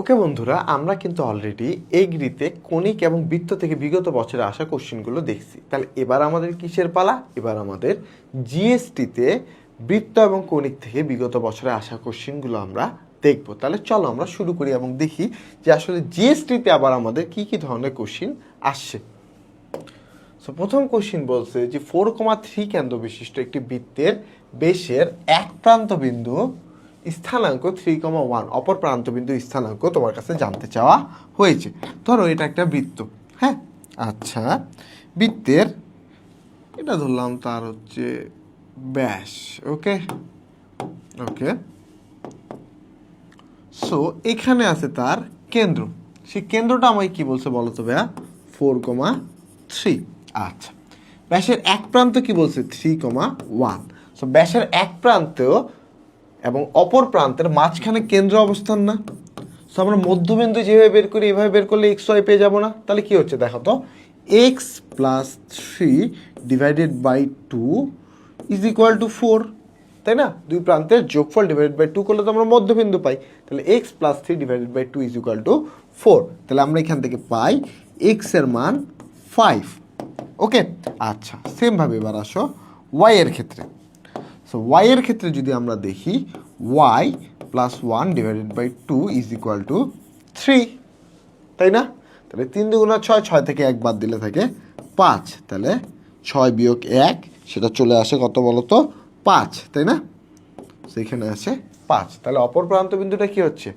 ওকে বন্ধুরা, আমরা কিন্তু অলরেডি এগ্রিতে কণিক এবং বৃত্ত থেকে বিগত বছরে আসা কোশ্চেনগুলো দেখছি। তাহলে এবার আমাদের কিসের পালা? এবার আমাদের জিএসটিতে বৃত্ত এবং কণিক থেকে বিগত বছরে আসা কোশ্চেনগুলো আমরা দেখব। তাহলে চলো আমরা শুরু করি এবং দেখি যে আসলে জিএসটিতে আবার আমাদের কি কি ধরনের কোশ্চেন আসছে। সো প্রথম কোশ্চেন বলছে যে 4,3 কেন্দ্র বিশিষ্ট একটি বৃত্তের বেশের এক প্রান্ত বিন্দু স্থানাঙ্ক 3,1 অপর প্রান্ত বিন্দু স্থানাঙ্ক তোমার কাছে জানতে চাওয়া হয়েছে। ধরো এটা একটা বৃত্ত, হ্যাঁ? আচ্ছা, বৃত্তের এটা ধরলাম তার হচ্ছে ব্যাস। ওকে ওকে সো এখানে আছে তার কেন্দ্র। সেই কেন্দ্রটা আমাকে কি বলছে বলো তো ভাইয়া? 4,3। আচ্ছা, ব্যাসের এক প্রান্ত কি বলছে? 3,1। সো ব্যাসের এক প্রান্ত এবং অপর প্রান্তের মাঝখানে কেন্দ্র অবস্থান না। সো আমরা মধ্যবিন্দু যেভাবে বের করি এভাবে বের করলে এক্স ওয়াই পেয়ে যাবো না? তাহলে কি হচ্ছে দেখো তো, x plus 3 divided by 2 is equal to 4, তাই না? দুই প্রান্তের যোগফল ডিভাইডেড বাই 2 করলে তো আমরা মধ্যবিন্দু পাই। তাহলে x plus 3 divided by 2 is equal to 4। তাহলে আমরা এখান থেকে পাই এক্স এর মান 5। ওকে, আচ্ছা, সেমভাবে এবার আসো ওয়াই এর ক্ষেত্রে। সো ওয়াই এর ক্ষেত্রে যদি আমরা দেখি, y plus 1 divided by 2 is equal to 3, তাই না? তাহলে 3 দুগুণা 6, 6 থেকে 1 বাদ দিলে থাকে 5। তাহলে 6 বিয়োগ 1 সেটা চলে আসে কত বলো তো? 5, তাই না? সেখানে আসে 5। তাহলে অপর প্রান্ত বিন্দুটা কি হচ্ছে?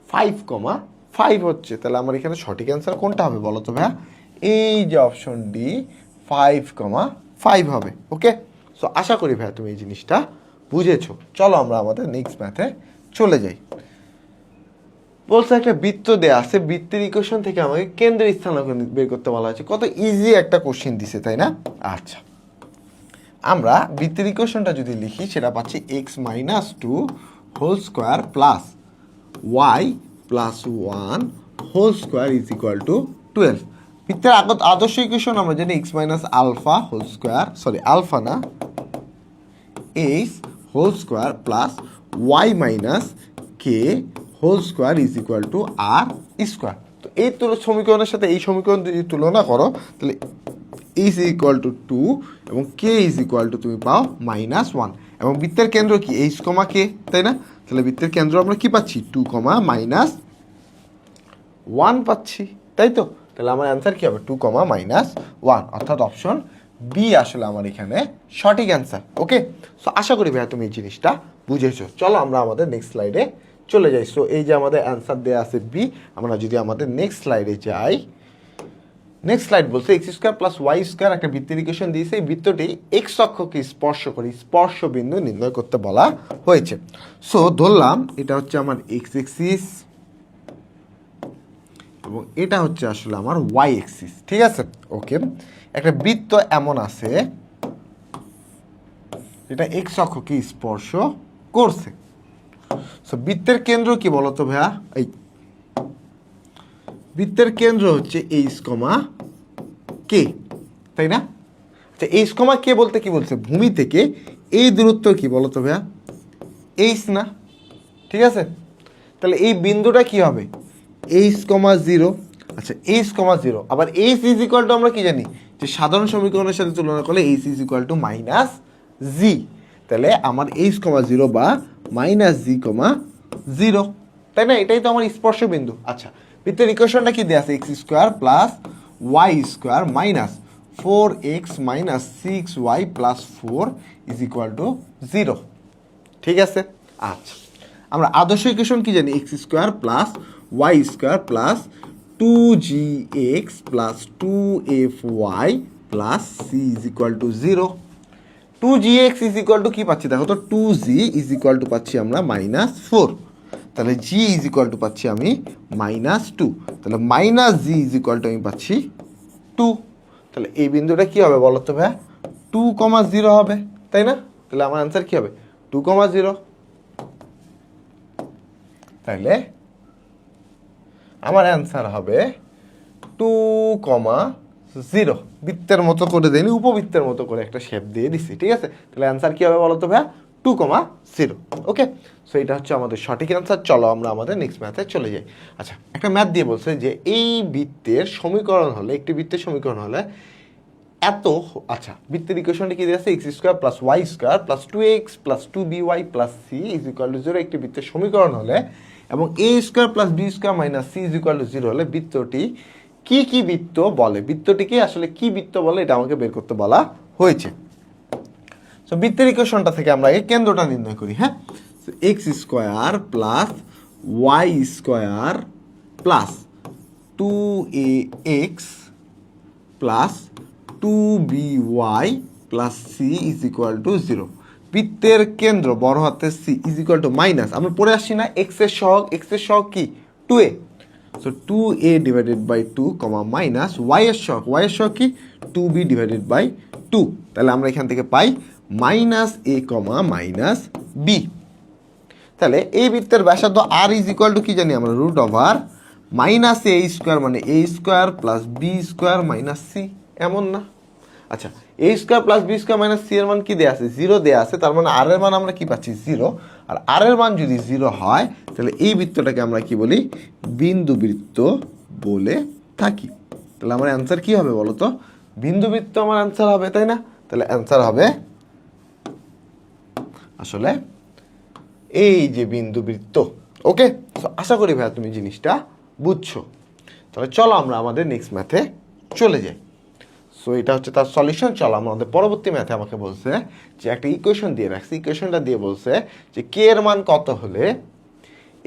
5,5 হচ্ছে। তাহলে আমার এখানে সঠিক অ্যান্সার কোনটা হবে বলো তো ভাইয়া? এই যে অপশন ডি, 5,5 হবে। ওকে, সো আশা করি ভাইয়া তুমি এই জিনিসটা বুঝেছো। চলো আমরা আমাদের নেক্সট ম্যাথে চলে যাই। বলছে একটা বৃত্ত দেয়া আছে, বৃত্তের ইকুয়েশন থেকে আমাকে কেন্দ্রের স্থানাঙ্ক বের করতে বলা হয়েছে। কত ইজি একটা কোশ্চেন দিছে, তাই না? আচ্ছা, আমরা বৃত্তের ইকুয়েশনটা যদি লিখি সেটা পাচ্ছি x minus 2 whole square plus y plus 1 whole square is equal to 12। বৃত্তের আদর্শ ইকুয়েশন আমরা জানি x minus alpha whole square, sorry alpha না, h whole square plus y minus k whole square is equal to r square. তো এই সমীকরণের সাথে এই সমীকরণ যদি তুলনা করো তাহলে ইজ ইকুয়াল টু 2 এবং কে ইজ ইকুয়াল টু তুমি পাও -1। এবং বৃত্তের কেন্দ্র কি? এইচ কমা কে, তাই না? তাহলে বৃত্তের কেন্দ্র আমরা কি পাচ্ছি? 2, -1 পাচ্ছি, তাই তো? তাহলে আমার অ্যান্সার কি হবে? 2, -1, অর্থাৎ অপশন বি আসলে আমার এখানে সঠিক অ্যান্সার। ওকে, সো আশা করি ভাইয়া তুমি এই জিনিসটা বুঝেছো। চলো আমরা আমাদের নেক্সট স্লাইডে চলে যাই। সো এই যে আমাদের অ্যান্সার দেওয়া আছে বি, আমরা যদি আমাদের নেক্সট স্লাইডে যাই, নেক্সট স্লাইড বলছে x square plus y square একটা বৃত্তের ইকুয়েশন দিয়েছে। এই বৃত্তটি এক্স অক্ষকে স্পর্শ করে স্পর্শ বিন্দু নির্ণয় করতে বলা হয়েছে। সো ধরলাম এটা হচ্ছে আমার এক্স এক্সিস এবং এটা হচ্ছে আসলে আমার ওয়াই এক্সিস, ঠিক আছে? ওকে, একটা বৃত্ত এমন আছে যেটা এক্স অক্ষকে স্পর্শ করছে। সো বৃত্তের কেন্দ্র কি বলতো ভাইয়া? এই বৃত্তের কেন্দ্র হচ্ছে এইচ কমা কে, তাই না? আচ্ছা, এইচ কমা কে বলতে কি বলছে? ভূমি থেকে এই দূরত্ব কি বলতো ভাইয়া? এইচ না, ঠিক আছে? তাহলে এই বিন্দুটা কি হবে? এইচ কমা 0। আচ্ছা, এইচ কমা 0, আবার এইচ ইজ ইকুয়াল টু আমরা কি জানি যে সাধারণ সমীকরণের সাথে তুলনা করলে h is equal to minus g. তাহলে আমার এইচ কমা 0 বা মাইনাস জি কমা 0, তাই না? এটাই তো আমার স্পর্শ বিন্দু। আচ্ছা, বৃত্তের ইকুয়েশনটা কি দেওয়া আছে? X square plus y square minus 4x minus 6y plus 4 is equal to 0, ঠিক আছে? আচ্ছা, আমরা আদর্শ ইকুয়েশন কি জানি? X square plus y square plus 2gx plus 2fy plus c is equal to 0। 2gx is equal to কি পাচ্ছি দেখো তো? 2g ইজ ইকুয়াল টু পাচ্ছি আমরা -4। তাহলে g ইজ ইকুয়াল টু পাচ্ছি আমি -2। তাহলে -g ইজ ইকুয়াল টু আমি পাচ্ছি 2। তাহলে এই বিন্দুটা কি হবে বলো তো ভাইয়া? 2,0 হবে, তাই না? তাহলে আমার অ্যান্সার কি হবে? 2,0। তাহলে আমার অ্যান্সার হবে 2,0। বৃত্তের মতো করে দেয়নি, উপবৃত্তের মতো করে একটা শেপ দিয়ে দিছি, ঠিক আছে? তাহলে অ্যান্সার কি হবে বলো তো ভাইয়া? 2,0। ওকে, সো এটা হচ্ছে আমাদের সঠিক অ্যান্সার। চলো আমরা আমাদের নেক্সট ম্যাথে চলে যাই। আচ্ছা, একটা ম্যাথ দিয়ে বলছে যে এই বৃত্তের সমীকরণ হলে, একটি বৃত্তের সমীকরণ হলে এত, আচ্ছা বৃত্তের ইকুয়েশনটা কি দিয়েছে, x square plus y square plus 2x plus 2by plus c is equal to 0 একটি বৃত্তের সমীকরণ হলে, এবং a square plus b square minus c is equal to 0 হলে বৃত্তটি কি বৃত্ত বলে, বৃত্তটিকে আসলে কি বৃত্ত বলে এটা আমাকে বের করতে বলা হয়েছে। সো বৃত্তের ইকুয়েশনটা থেকে আমরা এই কেন্দ্রটা নির্ণয় করি। হ্যাঁ, x square plus y square plus 2ax plus 2by plus c is equal to 0। বৃত্তের কেন্দ্র বড় হাতের c is equal to minus, আমরা পড়ে আসছি না এক্সের সহগ কি 2a, so 2a divided by 2 comma minus y এর সহগ কি 2b ডিভাইডেড বাই 2, তাহলে আমরা এখান থেকে পাই মাইনাস এ কমা মাইনাস বি। তাহলে এই বৃত্তের ব্যাসার্ধ আর ইজ ইকুয়াল টু কি জানি আমরা, root over minus a square মানে a square plus b square minus c, এমন না? আচ্ছা, a square plus b square minus c এর মান কি দেয়া আছে, 0 দেয়া আছে, তার মানে আর এর মান আমরা কি পাচ্ছি 0, আর আর এর মান যদি 0 হয় তাহলে এই বৃত্তটাকে আমরা কি বলি, বিন্দু বৃত্ত বলে থাকি। তাহলে আমার অ্যান্সার কি হবে বলো তো, বিন্দু বৃত্ত আমার অ্যান্সার হবে, তাই না? তাহলে অ্যান্সার হবে আসলে এই যে বিন্দু বৃত্ত। ওকে, সো আশা করি ভাইয়া তুমি জিনিসটা বুঝছো। তাহলে চলো আমরা আমাদের নেক্সট ম্যাথে চলে যাই। সো এটা হচ্ছে তার সলিউশন। চলো আমরা আমাদের পরবর্তী ম্যাথে আমাকে বলছে যে একটা ইকুয়েশন দিয়ে রাখছি, ইকুয়েশনটা দিয়ে বলছে যে কে এর মান কত হলে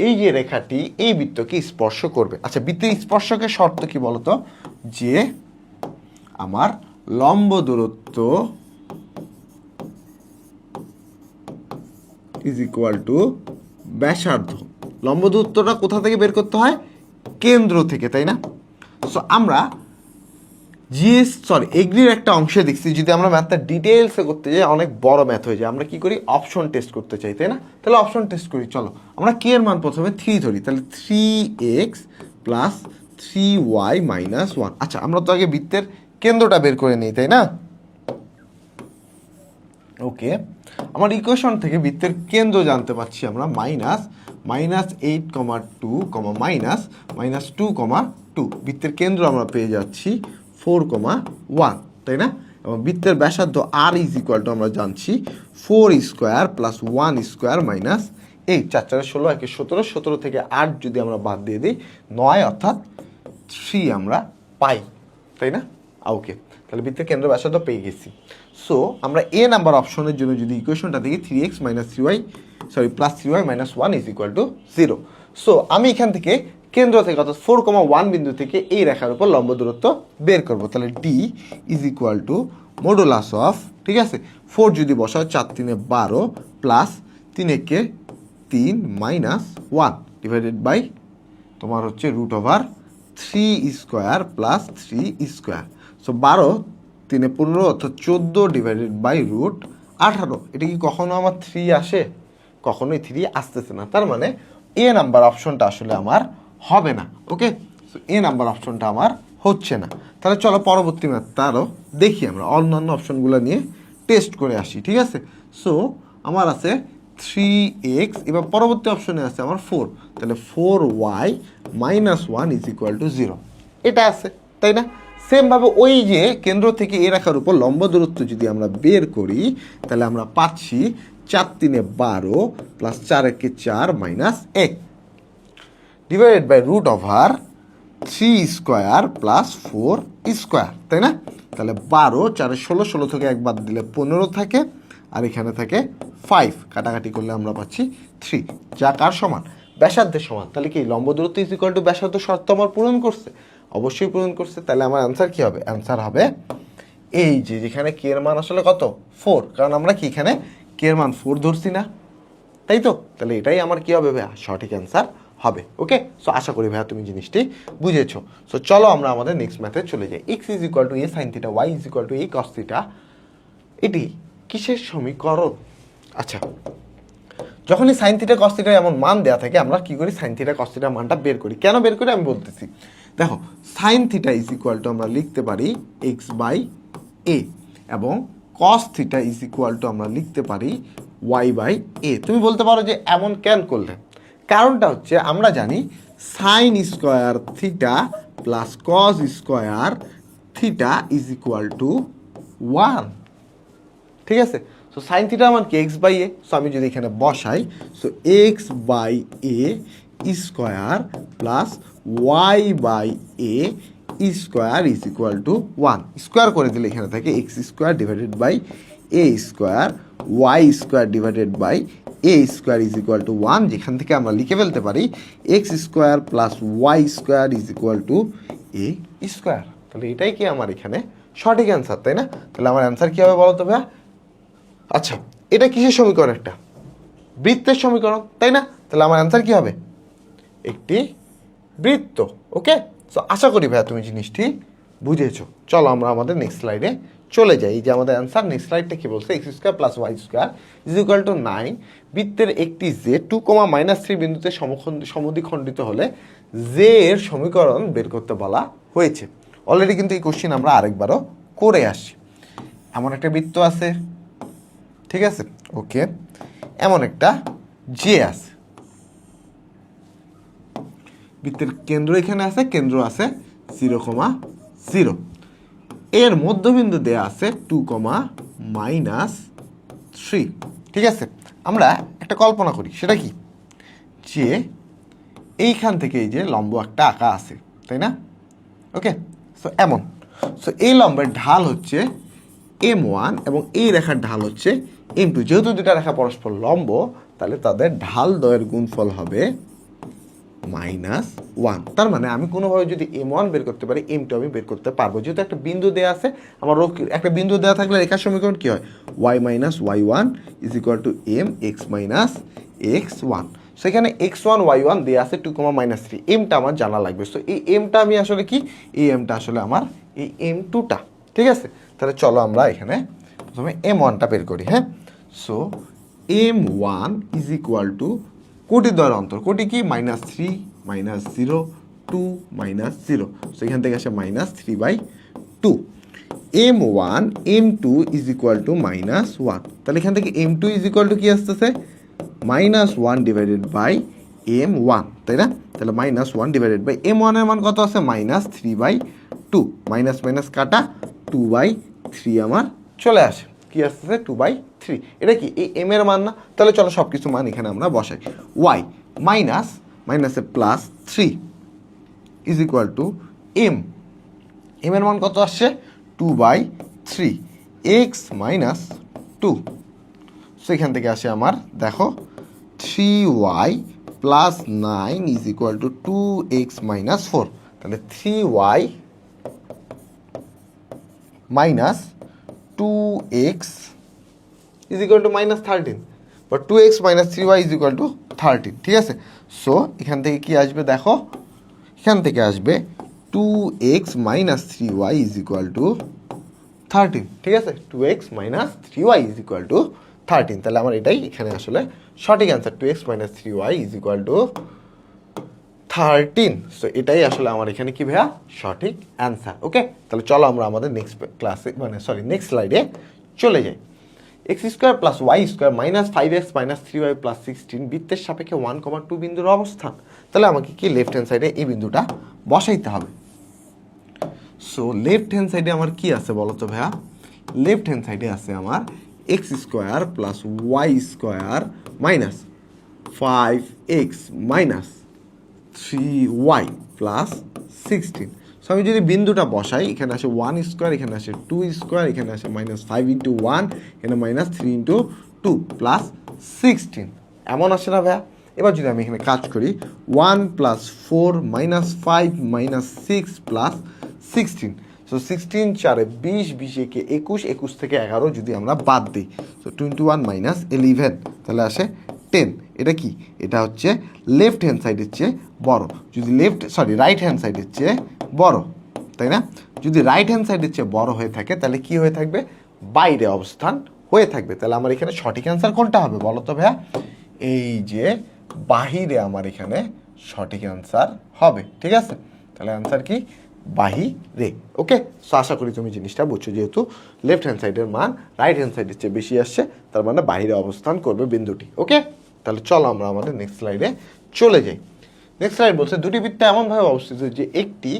এই যে রেখাটি এই বৃত্তকে স্পর্শ করবে। আচ্ছা, বৃত্তের স্পর্শকের শর্ত কি বলতো, যে আমার লম্ব দূরত্ব ইজ ইকুয়াল টু ব্যাসার্ধ। লম্ব দূরত্বটা কোথা থেকে বের করতে হয়, কেন্দ্র থেকে, তাই না? সো আমরা এগ্রির একটা অংশে দেখছি, যদি আমরা ম্যাথটা ডিটেলসে করতে যাই অনেক বড় ম্যাথ হয়ে যায়, আমরা কি করি অপশন টেস্ট করতে চাই, তাই না? তাহলে অপশন টেস্ট করি। চলো আমরা কে এর মান প্রথমে 3 ধরি, তাহলে 3x প্লাস 3y মাইনাস 1। আচ্ছা, আমরা তো আগে বৃত্তের কেন্দ্রটা বের করে নিই, তাই না? ওকে, আমার ইকুয়েশন থেকে বৃত্তের কেন্দ্র জানতে পারছি আমরা -8,2, -2,2। বৃত্তের কেন্দ্র আমরা পেয়ে যাচ্ছি 4,1, তাই না? এবং বৃত্তের ব্যাসার্ধ আর ইজ ইকুয়াল টু আমরা জানছি 4 স্কোয়ার প্লাস 1 স্কোয়ার মাইনাস 8। 4 4 16, 1 17, 17 থেকে 8 যদি আমরা বাদ দিয়ে দিই 9, অর্থাৎ 3 আমরা পাই, তাই না? ওকে, তাহলে বৃত্তের কেন্দ্র ব্যাসার্ধ পেয়ে গেছি। সো আমরা এ নাম্বার অপশনের জন্য যদি ইকুয়েশনটা দেখি 3x minus 3y plus 3y minus 1 is equal to 0। So আমি এখান থেকে কেন্দ্র থেকে অর্থাৎ 4,1 বিন্দু থেকে এই রেখার উপর লম্ব দূরত্ব বের করব। তাহলে D is equal two modulus of, ঠিক আছে, 4 যদি বসাও 4 3 12 প্লাস 3 একে 3 মাইনাস 1 ডিভাইডেড বাই তোমার হচ্ছে root over 3 square plus 3 square. So 12 3 15 অর্থাৎ 14 ডিভাইডেড বাই রুট 18। এটা কি কখনো আমার 3 আসে? কখনোই 3 আসতেছে না, তার মানে এ নাম্বার অপশনটা আসলে আমার হবে না। ওকে, সো এ নাম্বার অপশনটা আমার হচ্ছে না। তাহলে চলো পরবর্তী ম্যাথটা আরও দেখি, আমরা অন্যান্য অপশনগুলো নিয়ে টেস্ট করে আসি, ঠিক আছে? সো আমার আছে 3x, এবার পরবর্তী অপশনে আছে আমার 4, তাহলে 4y minus 1 is equal to 0, এটা আছে, তাই না? সেমভাবে ওই যে কেন্দ্র থেকে এ রেখার উপর লম্ব দূরত্ব যদি আমরা বের করি তাহলে আমরা পাচ্ছি 4 3 12 plus 4 1 4 minus 1 divided by root over 3 square plus 4 square, তাই না? তাহলে 12 4 16, 16 থেকে একবার দিলে 15 থাকে, আর এখানে থাকে 5, কাটাকাটি করলে আমরা পাচ্ছি 3, যা কার সমান, ব্যাসার্ধের সমান। তাহলে কি লম্ব দূরত্ব ইজ ইকুয়াল টু ব্যাসার্ধ শর্ত আমার পূরণ করছে? অবশ্যই পূরণ করছে। তাহলে আমার অ্যান্সার কি হবে? অ্যান্সার হবে এই যে যেখানে কে এর মান আসলে কত 4, কারণ আমরা কি এখানে কে এর মান 4 ধরছি না, তাই তো? তাহলে এটাই আমার কি হবে ভাইয়া, সঠিক অ্যান্সার হবে। ওকে, সো আশা করি ভাইয়া তুমি জিনিসটি বুঝেছো। সো চলো আমরা আমাদের নেক্সট ম্যাথে চলে যাই। X is equal to a sine theta, y is equal to a cos theta, এটি কিসের সমীকরণ? আচ্ছা, যখনই সাইন থিটা কস থিটা এমন মান দেওয়া থাকে আমরা কি করি, সাইন থিটা কস থিটার মানটা বের করি। কেন বের করি আমি বলতেছি। দেখো, sine theta is equal two আমরা লিখতে পারি এক্স বাই এ, এবং cos theta is equal two আমরা লিখতে পারি ওয়াই বাই এ। তুমি বলতে পারো যে এমন কেন করলেন, কারণটা হচ্ছে আমরা জানি sine square theta plus cos square theta is equal to 1, ঠিক আছে। সো সাইন থিটা আমার কি এক্স বাই এ, সো আমি যদি এখানে বসাই, so x by a square plus y by a square is equal to 1, square করে দিলে এখানে থাকে x square divided by a square y square divided by a square is equal to 1, যেখান থেকে আমরা লিখে ফেলতে পারি x square plus y square is equal to a square. তাহলে এটাই কি আমার এখানে সঠিক অ্যান্সার, তাই না? তাহলে আমার অ্যান্সার কী হবে বলো তো ভাইয়া? আচ্ছা, এটা কিসের সমীকরণ? একটা বৃত্তের সমীকরণ, তাই না? তাহলে আমার অ্যান্সার কী হবে? একটি বৃত্ত। ওকে, সো আশা করি ভাইয়া তুমি জিনিসটি বুঝেছো। চলো আমরা আমাদের নেক্সট স্লাইডে চলে যাই। এই যে আমাদের অ্যান্সার, নেক্সট স্লাইডটা কি বলছে? X square plus y square is equal to 9, বৃত্তের একটি জে 2, বিন্দুতে সমদ্বিখণ্ডিত হলে জে এর সমীকরণ বের করতে বলা হয়েছে। অলরেডি কিন্তু এই কোশ্চেন আমরা আরেকবারও করে আসছি। এমন একটা বৃত্ত আছে, ঠিক আছে, ওকে, এমন একটা জে আছে, বৃত্তের কেন্দ্র এখানে আছে, কেন্দ্র আছে 0,0, এর মধ্যবিন্দু দেয়া আছে 2, ঠিক আছে। আমরা একটা কল্পনা করি, সেটা কি? যে এইখান থেকে এই যে লম্ব একটা আঁকা আছে, তাই না? ওকে, সো এমন, সো এই লম্বের ঢাল হচ্ছে M1 এবং এই রেখার ঢাল হচ্ছে M2। যেহেতু দুটা রেখা পরস্পর লম্ব, তাহলে তাদের ঢাল দ্বয়ের গুণফল হবে -1। তার মানে আমি কোনোভাবে যদি M1 বের করতে পারি, M2 আমি বের করতে পারবো। যেহেতু একটা বিন্দু দেওয়া আছে, আমার একটা বিন্দু দেওয়া থাকলে রেখার সমীকরণ কী হয়? y minus y1 is equal two m x minus x1। সেখানে x1 y1 দেওয়া আছে 2, এমটা আমার জানা লাগবে। সো এই এমটা আমি আসলে কি, এই এমটা আসলে আমার এই M2টা, ঠিক আছে। তাহলে চলো আমরা এখানে প্রথমে M1টা বের করি। হ্যাঁ, so M1 is equal two কোটি দ্বয়ের অন্তর, কোটি কি? -3 -0 2 -0, সো এখান থেকে আসে -3/2। M1 M2 is equal to -1, তাহলে এখান থেকে M2 ইজ ইকুয়াল টু কি আসতেছে? -1 ডিভাইডেড বাই M1, তাই না? তাহলে -1 ডিভাইডেড বাই M1 এর মান কত আছে? -3/2, মাইনাস মাইনাস কাটা 2/3 আমার চলে আসে। কি আসতেছে? 2/3। এটা কি এই এম এর মান না? তাহলে চলো সব কিছু মান এখানে আমরা বসাই। ওয়াই মাইনাস মাইনাসে plus 3 is equal to m, m এর মান কত আসছে? 2/3, এক্স মাইনাস 2, সো এখান থেকে আসে আমার দেখো 3y plus 9 is equal two 2x minus 4। তাহলে 3y minus 2x is equal two -13, বা 2x minus 3y is equal two 13, ঠিক আছে। সো এখান থেকে কি আসবে দেখো, এখান থেকে আসবে 2x minus 3y is equal two 13, ঠিক আছে। 2x minus 3y is equal two 13, তাহলে আমার এটাই এখানে আসলে সঠিক answer, 2x minus 3y is equal two 13। So এটাই আসলে আমার এখানে কি ভাইয়া? সঠিক অ্যান্সার। ওকে, তাহলে চলো আমরা আমাদের নেক্সট ক্লাসে নেক্সট স্লাইডে চলে যাই। X square plus y square minus 5x minus 3y plus 16 বৃত্তের সাপেক্ষে 1,2 বিন্দুর অবস্থান। তাহলে আমাকে কি লেফট হ্যান্ড সাইডে এই বিন্দুটা বসাইতে হবে। সো লেফট হ্যান্ড সাইডে আমার কি আছে বলো তো ভাইয়া? লেফট হ্যান্ড সাইডে আছে আমার x square plus y square minus 5x minus 3y plus 16। So আমি যদি বিন্দুটা বসাই, এখানে আসে 1 স্কোয়ার, এখানে আসে 2 স্কোয়ার, এখানে আসে -5 × 1, এখানে -3 × 2 প্লাস 16, এমন আসে না ভাইয়া? এবার যদি আমি এখানে কাজ করি, 1 প্লাস 4 -5 -6 প্লাস 16, সো 16 4 20, 20 একে 21, 21 থেকে 11 যদি আমরা বাদ দিই, সো 21 মাইনাস 11, তাহলে আসে 10। এটা কি? এটা হচ্ছে লেফট হ্যান্ড সাইডের চেয়ে বড়। যদি রাইট হ্যান্ড সাইডের চেয়ে বড়, তাই না? যদি রাইট হ্যান্ড সাইডের চেয়ে বড় হয়ে থাকে, তাহলে কি হয়ে থাকবে? বাইরে অবস্থান হয়ে থাকবে। তাহলে আমার এখানে সঠিক অ্যান্সার কোনটা হবে বলো তো ভাইয়া? এই যে বাহিরে আমার এখানে সঠিক অ্যান্সার হবে, ঠিক আছে। তাহলে অ্যান্সার কি? বাহিরে। ওকে, সো আশা করি তুমি জিনিসটা বুঝছো, যেহেতু লেফট হ্যান্ড সাইডের মান রাইট হ্যান্ড সাইডের চেয়ে বেশি আসছে, তার মানে বাহিরে অবস্থান করবে বিন্দুটি। ওকে, তাহলে চলো আমরা আমাদের নেক্সট স্লাইডে চলে যাই। নেক্সট স্লাইড বলছে দুটি বৃত্ত এমনভাবে অবস্থিত যে একটি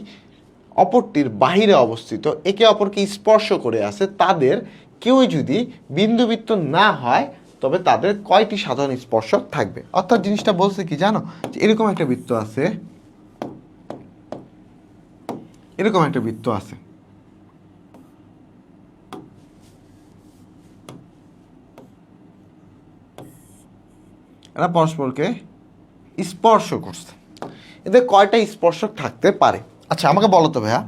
অপরটির বাহিরে অবস্থিত, একে অপরকে স্পর্শ করে আছে, তাদের কেউই যদি বিন্দুবৃত্ত না হয় তবে তাদের কয়টি সাধারণ স্পর্শক থাকবে। অর্থাৎ জিনিসটা বলছে কি জানো, যে এরকম একটা বৃত্ত আছে, এরকম একটা বৃত্ত আছে, এরা পরস্পরকে স্পর্শ করছে, এদের কয়টা স্পর্শক থাকতে পারে? আচ্ছা আমাকে বলো তো ভাইয়া।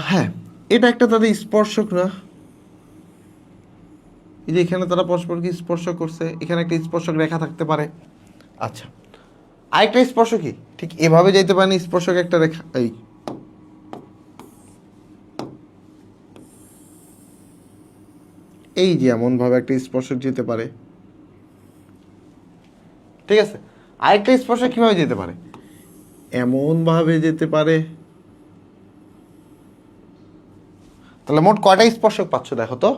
হ্যাঁ, এটা একটা তাদের স্পর্শক না? এই যে এখানে তারা পরস্পরকে স্পর্শ করছে, এখানে একটা স্পর্শক রেখা থাকতে পারে। আচ্ছা, আরেকটা স্পর্শ কি ঠিক এভাবে যাইতে পারে না, স্পর্শক একটা রেখা, এই যে এমন ভাবে একটা স্পর্শক যেতে পারে, ঠিক আছে। আরেকটা স্পর্শক কিভাবে যেতে পারে? এমন ভাবে যেতে পারে। তাহলে মোট কয়টা স্পর্শক পাচ্ছ দেখো তো,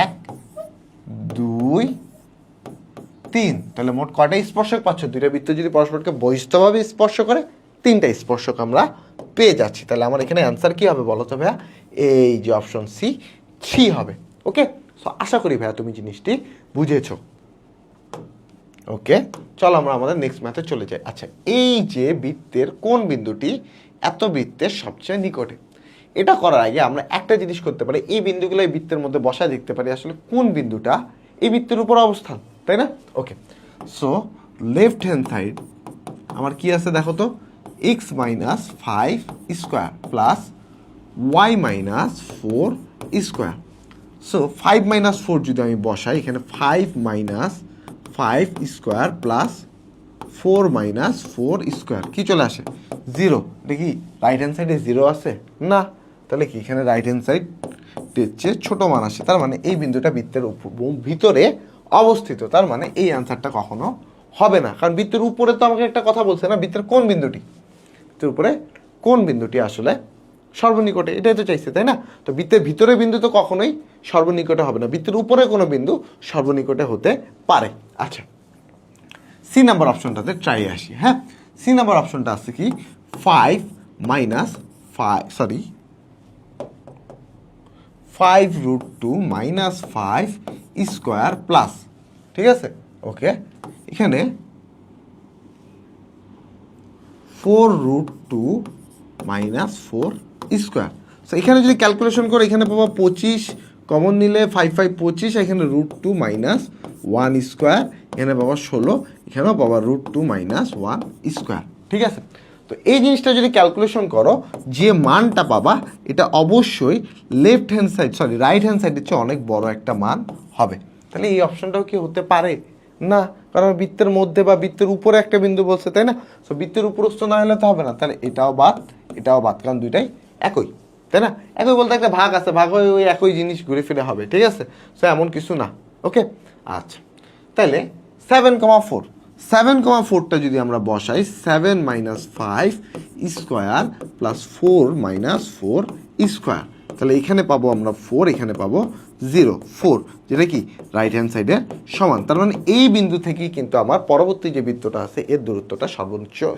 1 2 3। তাহলে মোট কয়টা স্পর্শক পাচ্ছ? দুইটা বৃত্ত যদি পরস্পরকে বহিস্থভাবে স্পর্শ করে, 3টা স্পর্শক আমরা পেয়ে যাচ্ছি। তাহলে আমার এখানে অ্যান্সার কি হবে বলো তো ভাইয়া? এই যে অপশন সি 3 হবে। ওকে, সো আশা করি ভাইয়া তুমি জিনিসটি বুঝেছো। ওকে, চলো আমরা আমাদের নেক্সট ম্যাথে চলে যাই। আচ্ছা, এই যে বৃত্তের কোন বিন্দুটি এত বৃত্তের সবচেয়ে নিকটে, এটা করার আগে আমরা একটা জিনিস করতে পারি, এই বিন্দুগুলো এই বৃত্তের মধ্যে বসায় দেখতে পারি আসলে কোন বিন্দুটা এই বৃত্তের উপর অবস্থান, তাই না? Okay, so left hand side আমার কি আছে দেখো তো, x minus 5 square plus y minus 4 square. So 5 minus 4 যদি আমি বসাই, এখানে 5 minus 5 square plus 4 minus 4 square কি চলে আসে? 0। দেখি রাইট হ্যান্ড সাইডে 0 আছে না, তাহলে কি এখানে রাইট হ্যান্ড সাইড চেয়ে ছোট মান আসে, তার মানে এই বিন্দুটা বৃত্তের ভিতরে অবস্থিত, তার মানে এই অ্যান্সারটা কখনো হবে না। কারণ বৃত্তের উপরে তো আমাকে একটা কথা বলছে না, বৃত্তের কোন বিন্দুটি, বৃত্তের উপরে কোন বিন্দুটি আসলে সর্বনিকটে, এটাই তো চাইছে, তাই না? তো বৃত্তের ভিতরে বিন্দু তো কখনোই সর্বনিকটে হবে না, বৃত্তের উপরে কোনো বিন্দু সর্বনিকটে হতে পারে। আচ্ছা, সি নাম্বার অপশনটাতে ট্রাই আসি। হ্যাঁ, সি নাম্বার অপশনটা আছে কি, 5 মাইনাস 5√2 মাইনাস 5 স্কোয়ার প্লাস, ঠিক আছে। ওকে, এখানে 4√2 মাইনাস 4 স্কোয়ার। সো এখানে যদি ক্যালকুলেশন করে এখানে পাবো 25, কমন নিলে 5 5 25, এখানে √2 মাইনাস 1 স্কোয়ার, এখানে পাবো 16, এখানেও পাবো √2 মাইনাস 1 স্কোয়ার, ঠিক আছে। তো এই জিনিসটা যদি ক্যালকুলেশন করো, যে মানটা পাবা এটা অবশ্যই left hand side right hand সাইডের চেয়ে অনেক বড় একটা মান হবে। তাহলে এই অপশনটাও কি হতে পারে না? কারণ বৃত্তের মধ্যে বা বৃত্তের উপরে একটা বিন্দু বলছে, তাই না? সো বৃত্তের উপরস্থ না হলে তো হবে না, তাহলে এটাও বাদ, এটাও বাদ, কারণ দুইটাই একই, তাই না? একই বলতে একটা ভাগ আছে, ভাগ হয়ে ওই একই জিনিস ঘুরে ফিরে হবে, ঠিক আছে। সো এমন কিছু না। ওকে, আচ্ছা, তাহলে 7,4টা যদি আমরা বসাই, 7 minus 5 square plus 4 minus 4 square, তাহলে এখানে পাবো আমরা 4, এখানে পাবো 0, 4, যেটা কি রাইট হ্যান্ড সাইডের সমান। তার মানে এই বিন্দু থেকেই কিন্তু আমার পরবর্তী যে বৃত্তটা আছে এর দূরত্বটা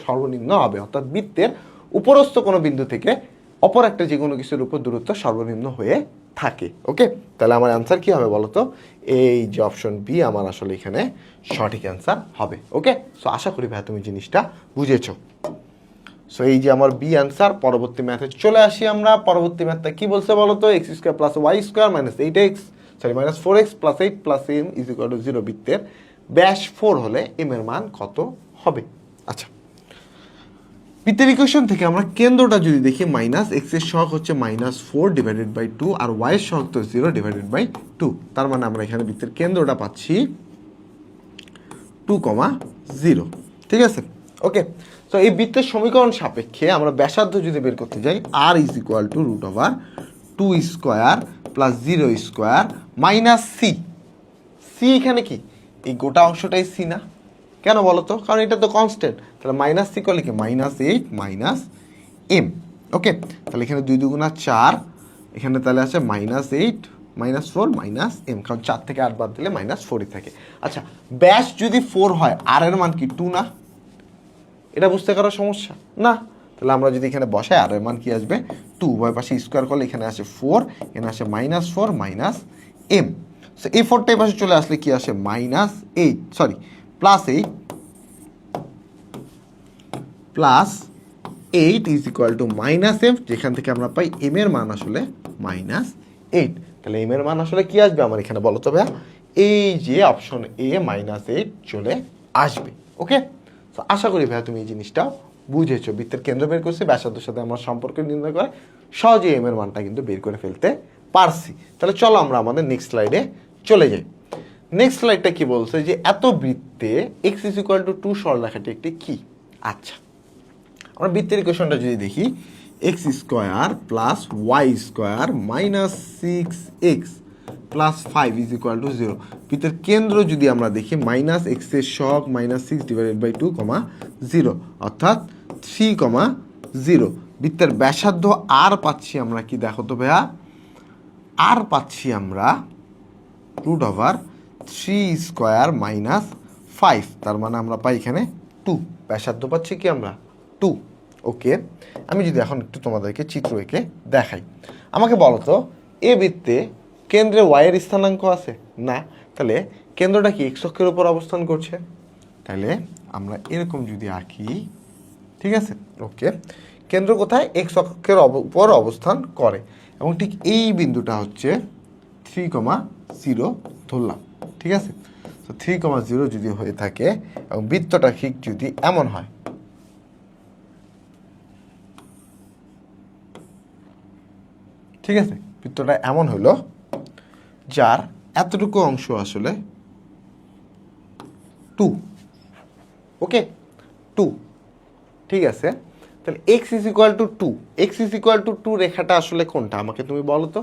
সর্বনিম্ন হবে, অর্থাৎ বৃত্তের উপরস্থ কোনো বিন্দু থেকে অপর একটা যে কোনো কিছুর উপর দূরত্ব সর্বনিম্ন হয়ে থাকে। ওকে, তাহলে আমার অ্যান্সার কি হবে বলো তো? এই যে অপশন বি আমার আসলে এখানে সঠিক অ্যান্সার হবে। ওকে, সো আশা করি ভাই তুমি জিনিসটা বুঝেছো। সো এই যে আমার বি অ্যান্সার। পরবর্তী ম্যাথে চলে আসি আমরা। পরবর্তী ম্যাথটা কি বলছে বলো তো? X square plus y square minus 8x minus 4x plus 8 plus m is equal to 0 বৃত্তের ব্যাস 4 হলে এম এর মান কত হবে? আচ্ছা, বৃত্তের ইকুয়েশন থেকে আমরা কেন্দ্রটা যদি দেখি, মাইনাস এক্স এর সহগ হচ্ছে -4 ডিভাইডেড বাই 2 আর ওয়াই এর সহগ তো 0 ডিভাইডেড বাই 2, তার মানে আমরা এখানে বৃত্তের কেন্দ্রটা পাচ্ছি 2,0, ঠিক আছে। ওকে, তো এই বৃত্তের সমীকরণ সাপেক্ষে আমরা ব্যাসার্ধ যদি বের করতে যাই, r is equal to √2 square plus 0 square minus c. C এখানে কি এই গোটা অংশটাই সি না? কেন বলো তো? কারণ এটা তো কনস্ট্যান্ট। তাহলে মাইনাস সি করলে কি -8 মাইনাস এম। ওকে, তাহলে এখানে 2 2 4, এখানে তাহলে আছে -8 -4 মাইনাস এম, কারণ 4 থেকে 8 বাদ দিলে -4ই থাকে। আচ্ছা, ব্যাস যদি 4 হয় আর এর মান কি 2 না? এটা বুঝতে কারো সমস্যা না? তাহলে আমরা যদি এখানে বসাই আর এর মান কি আসবে 2, উভয় পাশে স্কোয়ার করলে এখানে আসে 4, এখানে আসে -4 মাইনাস এম। সো এই 4টা এই পাশে চলে আসলে কি আসে -8, sorry +8 +8 is equal two -m, যেখান থেকে আমরা পাই m এর মান আসলে -8। তাহলে m এর মান আসলে কি আসবে আমার এখানে বলো তো ভাইয়া? এই যে অপশন এ -8 চলে আসবে। ওকে, তো আশা করি ভাইয়া তুমি এই জিনিসটা বুঝেছো। বৃত্তের কেন্দ্র বের করছি, ব্যাসার্ধের সাথে আমরা সম্পর্ক নির্ণয় করে সহজে m এর মানটা কিন্তু বের করে ফেলতে পারছি। তাহলে চলো আমরা আমাদের নেক্সট স্লাইডে চলে যাই। নেক্সট স্লাইডটা কি বলছে যে এত বৃত্তে x ইজ ইকুয়াল টু 2 সরলরেখাটি একটি কি? আচ্ছা, আমরা বৃত্তের ইকুয়েশনটা যদি দেখি, x square plus y square minus 6x plus 5 is equal to 0। বৃত্তের কেন্দ্র যদি আমরা দেখি -x এর সহগ -6/2, 0, অর্থাৎ 3, 0। বৃত্তের ব্যাসার্ধ আর পাচ্ছি আমরা কি দেখো তো ভাইয়া? আর পাচ্ছি আমরা √3 স্কোয়ার মাইনাস 5, তার মানে আমরা পাই এখানে 2। ব্যাসার্ধ পাচ্ছি কি আমরা 2। ওকে, আমি যদি এখন একটু তোমাদেরকে চিত্র এঁকে দেখাই, আমাকে বলো তো এ বৃত্তে কেন্দ্রে ওয়াইয়ের স্থানাঙ্ক আছে না? তাহলে কেন্দ্রটা কি এক্স অক্ষের উপর অবস্থান করছে। তাহলে আমরা এরকম যদি আঁকি, ঠিক আছে? ওকে, কেন্দ্র কোথায়? এক্স অক্ষের উপর অবস্থান করে, এবং ঠিক এই বিন্দুটা হচ্ছে 3, 0 ধরলাম, ঠিক আছে? তো 3, 0 যদি হয়ে থাকে এবং বৃত্তটা ঠিক যদি এমন হয়, ঠিক আছে, বৃত্তটা এমন হলো যার এতটুকু অংশ আসলে 2, ওকে 2, ঠিক আছে? তাহলে x is equal to 2, x is equal to 2 রেখাটা আসলে কোনটা আমাকে তুমি বলো তো?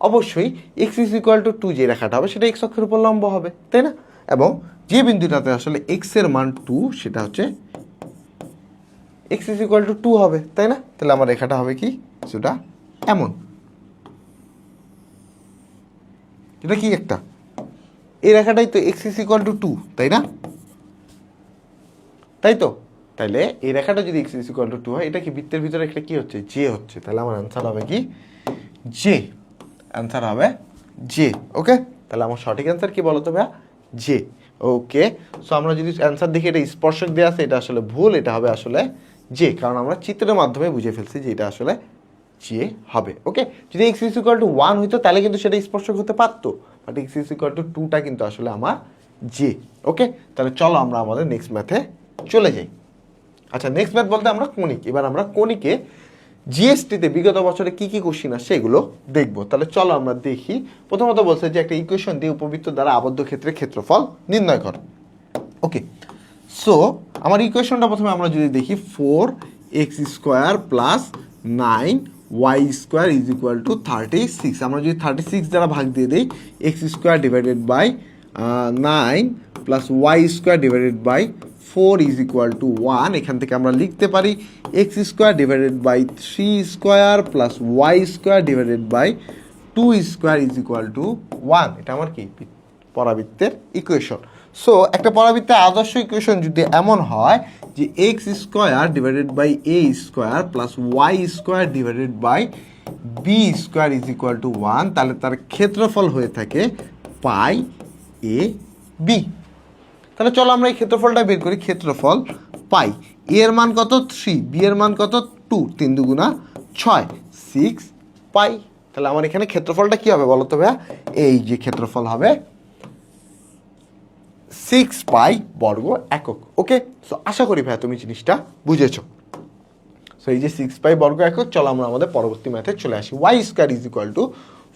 অবশ্যই x ইজ ইকুয়াল টু 2 যে রেখাটা হবে সেটা x অক্ষের উপর লম্ব হবে, তাই না? এবং যে বিন্দুটাতে আসলে x এর মান 2 সেটা হচ্ছে x ইজ ইকুয়াল টু 2 হবে, তাই না? তাহলে আমার রেখাটা হবে কি সেটা এমন। এটা কি একটা? এই রেখাটাই তো x ইজ ইকুয়াল টু 2, তাই না? তাই তো? তাহলে এই রেখাটা যদি x ইজ ইকুয়াল টু 2 হয়, এটা কি বৃত্তের ভিতরে একটা কি হচ্ছে? জে হচ্ছে। তাহলে আমার অ্যান্সার হবে কি জে। অ্যান্সার হবে জে। ওকে, তাহলে আমার সঠিক অ্যান্সার কি বলো তো ভাইয়া? জে। ওকে, সো আমরা যদি অ্যান্সার দেখি এটা স্পর্শক দেওয়া আছে, এটা আসলে ভুল, এটা হবে আসলে জে, কারণ আমরা চিত্রের মাধ্যমে বুঝে ফেলছি যে এটা আসলে জে হবে। ওকে, যদি x ইজ ইকুয়াল টু 1 হইতো তাহলে কিন্তু সেটা স্পর্শক হতে পারতো, but x is equal two 2টা কিন্তু আসলে আমার জে। ওকে, তাহলে চলো আমরা আমাদের নেক্সট ম্যাথে চলে যাই। আচ্ছা, নেক্সট ম্যাথ বলতে আমরা কণিক। এবার আমরা কণিকে জিএসটিতে বিগত বছরে কি কি কোশ্চিন আসছে এগুলো দেখবো। তাহলে চলো আমরা দেখি। প্রথমত বলছে যে একটা ইকুয়েশন দিয়ে উপবৃত্ত দ্বারা আবদ্ধ ক্ষেত্রে ক্ষেত্রফল নির্ণয় করো। ওকে, সো আমার ইকুয়েশনটা প্রথমে আমরা যদি দেখি 4x square plus 9y square is equal to 36। আমরা যদি 36 দ্বারা ভাগ দিয়ে দিই, x square divided by 9 plus y square divided by 4 is equal to 1। এখান থেকে আমরা লিখতে পারি x square divided by 3 square plus y square divided by 2 square is equal to 1। এটা আমার কি পরাবৃত্তের ইকুয়েশন। সো একটা পরাবৃত্তের আদর্শ ইকুয়েশন যদি এমন হয় যে x square divided by a square plus y square divided by b square is equal to 1, তাহলে তার ক্ষেত্রফল হয়ে থাকে পাই এ বি। তাহলে চলো আমরা এই ক্ষেত্রফলটা বের করি। ক্ষেত্রফল পাই, এ এর মান কত 3, বি এর মান কত 2, 3 2 6, 6 পাই। তাহলে আমার এখানে ক্ষেত্রফলটা কি হবে বলো তো ভাইয়া? এই যে ক্ষেত্রফল হবে 6 পাই বর্গ একক। ওকে, সো আশা করি ভাইয়া তুমি জিনিসটা বুঝেছো। সো এই যে 6 পাই বর্গ একক। চলো আমরা আমাদের পরবর্তী ম্যাথে চলে আসি। Y square is equal to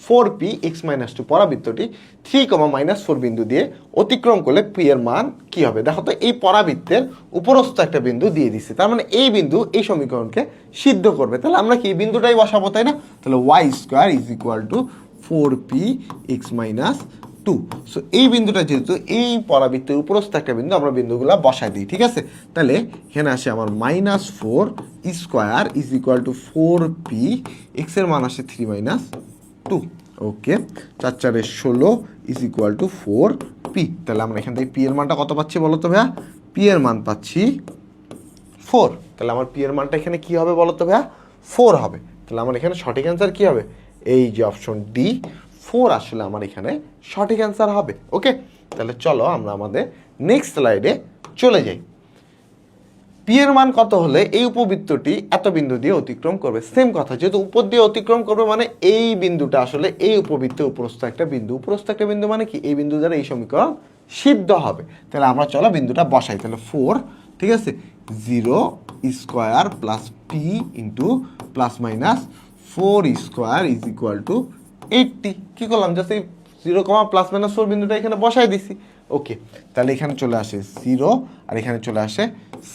4p x - 2 পরাবৃত্তটি 3, -4 বিন্দু দিয়ে অতিক্রম করলে p এর মান কি হবে? দেখো তো, এই পরাবৃত্তের উপরস্থ একটা বিন্দু দিয়ে দিচ্ছে, তার মানে এই বিন্দু এই সমীকরণকে সিদ্ধ করবে। তাহলে আমরা কি এই বিন্দুটাই বসাবো, তাই না? তাহলে y square is equal to 4p x - 2। So এই বিন্দুটা যেহেতু এই পরাবৃত্তের উপরস্থ একটা বিন্দু, আমরা বিন্দুগুলো বসাই দিই, ঠিক আছে? তাহলে এখানে আসে আমার -4 square is equal to 4p, এক্সের মান আসে 3 - 2। ওকে, 4 4 16 ইজ ইকুয়াল টু 4p। তাহলে আমরা এখান থেকে p এর মানটা কত পাচ্ছি বলো তো ভাইয়া? p এর মান পাচ্ছি 4। তাহলে আমার p এর মানটা এখানে কি হবে বলো তো ভাইয়া? 4 হবে। তাহলে আমার এখানে সঠিক অ্যান্সার কি হবে? এই যে অপশন ডি 4 আসলে আমার এখানে সঠিক অ্যান্সার হবে। ওকে, তাহলে চলো আমরা আমাদের নেক্সট স্লাইডে চলে যাই। পি এর মান কত হলে এই উপবৃত্তটি এত বিন্দু দিয়ে অতিক্রম করবে? সেম কথা, যেহেতু উপর দিয়ে অতিক্রম করবে মানে এই বিন্দুটা আসলে এই উপবৃত্তের উপরস্থ একটা বিন্দু। উপরস্থ একটা বিন্দু মানে কি? এই বিন্দু দ্বারা এই সমীকরণ সিদ্ধ হবে। তাহলে আমরা চলো বিন্দুটা বসাই। তাহলে 4, ঠিক আছে, 0 square plus P into plus minus 4 square is equal two 80। কী করলাম? জাস্ট এই 0, প্লাস মাইনাস 4 বিন্দুটা এখানে বসাই দিছি। ওকে, তাহলে এখানে চলে আসে 0 আর এখানে চলে আসে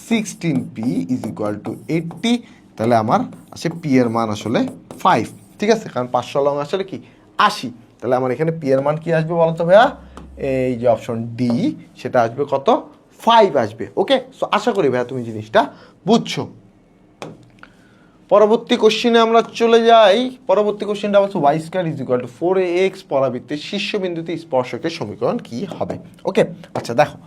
16p ইজ ইকুয়াল টু 80। তাহলে আমার আসে পি এর মান আসলে 5, ঠিক আছে? কারণ 500 লং আসলে কি 80। তাহলে আমার এখানে পি এর মান কি আসবে বলো তো ভাইয়া? এই যে অপশন ডি, সেটা আসবে কত? 5 আসবে। ওকে, সো আশা করি ভাইয়া তুমি জিনিসটা বুঝছো। পরবর্তী কোশ্চিনে আমরা চলে যাই। পরবর্তী কোশ্চিনটা বলছে y square is equal to 4ax পরাবৃত্তের শীর্ষবিন্দুতে স্পর্শকের সমীকরণ কি হবে? ওকে, আচ্ছা দেখো,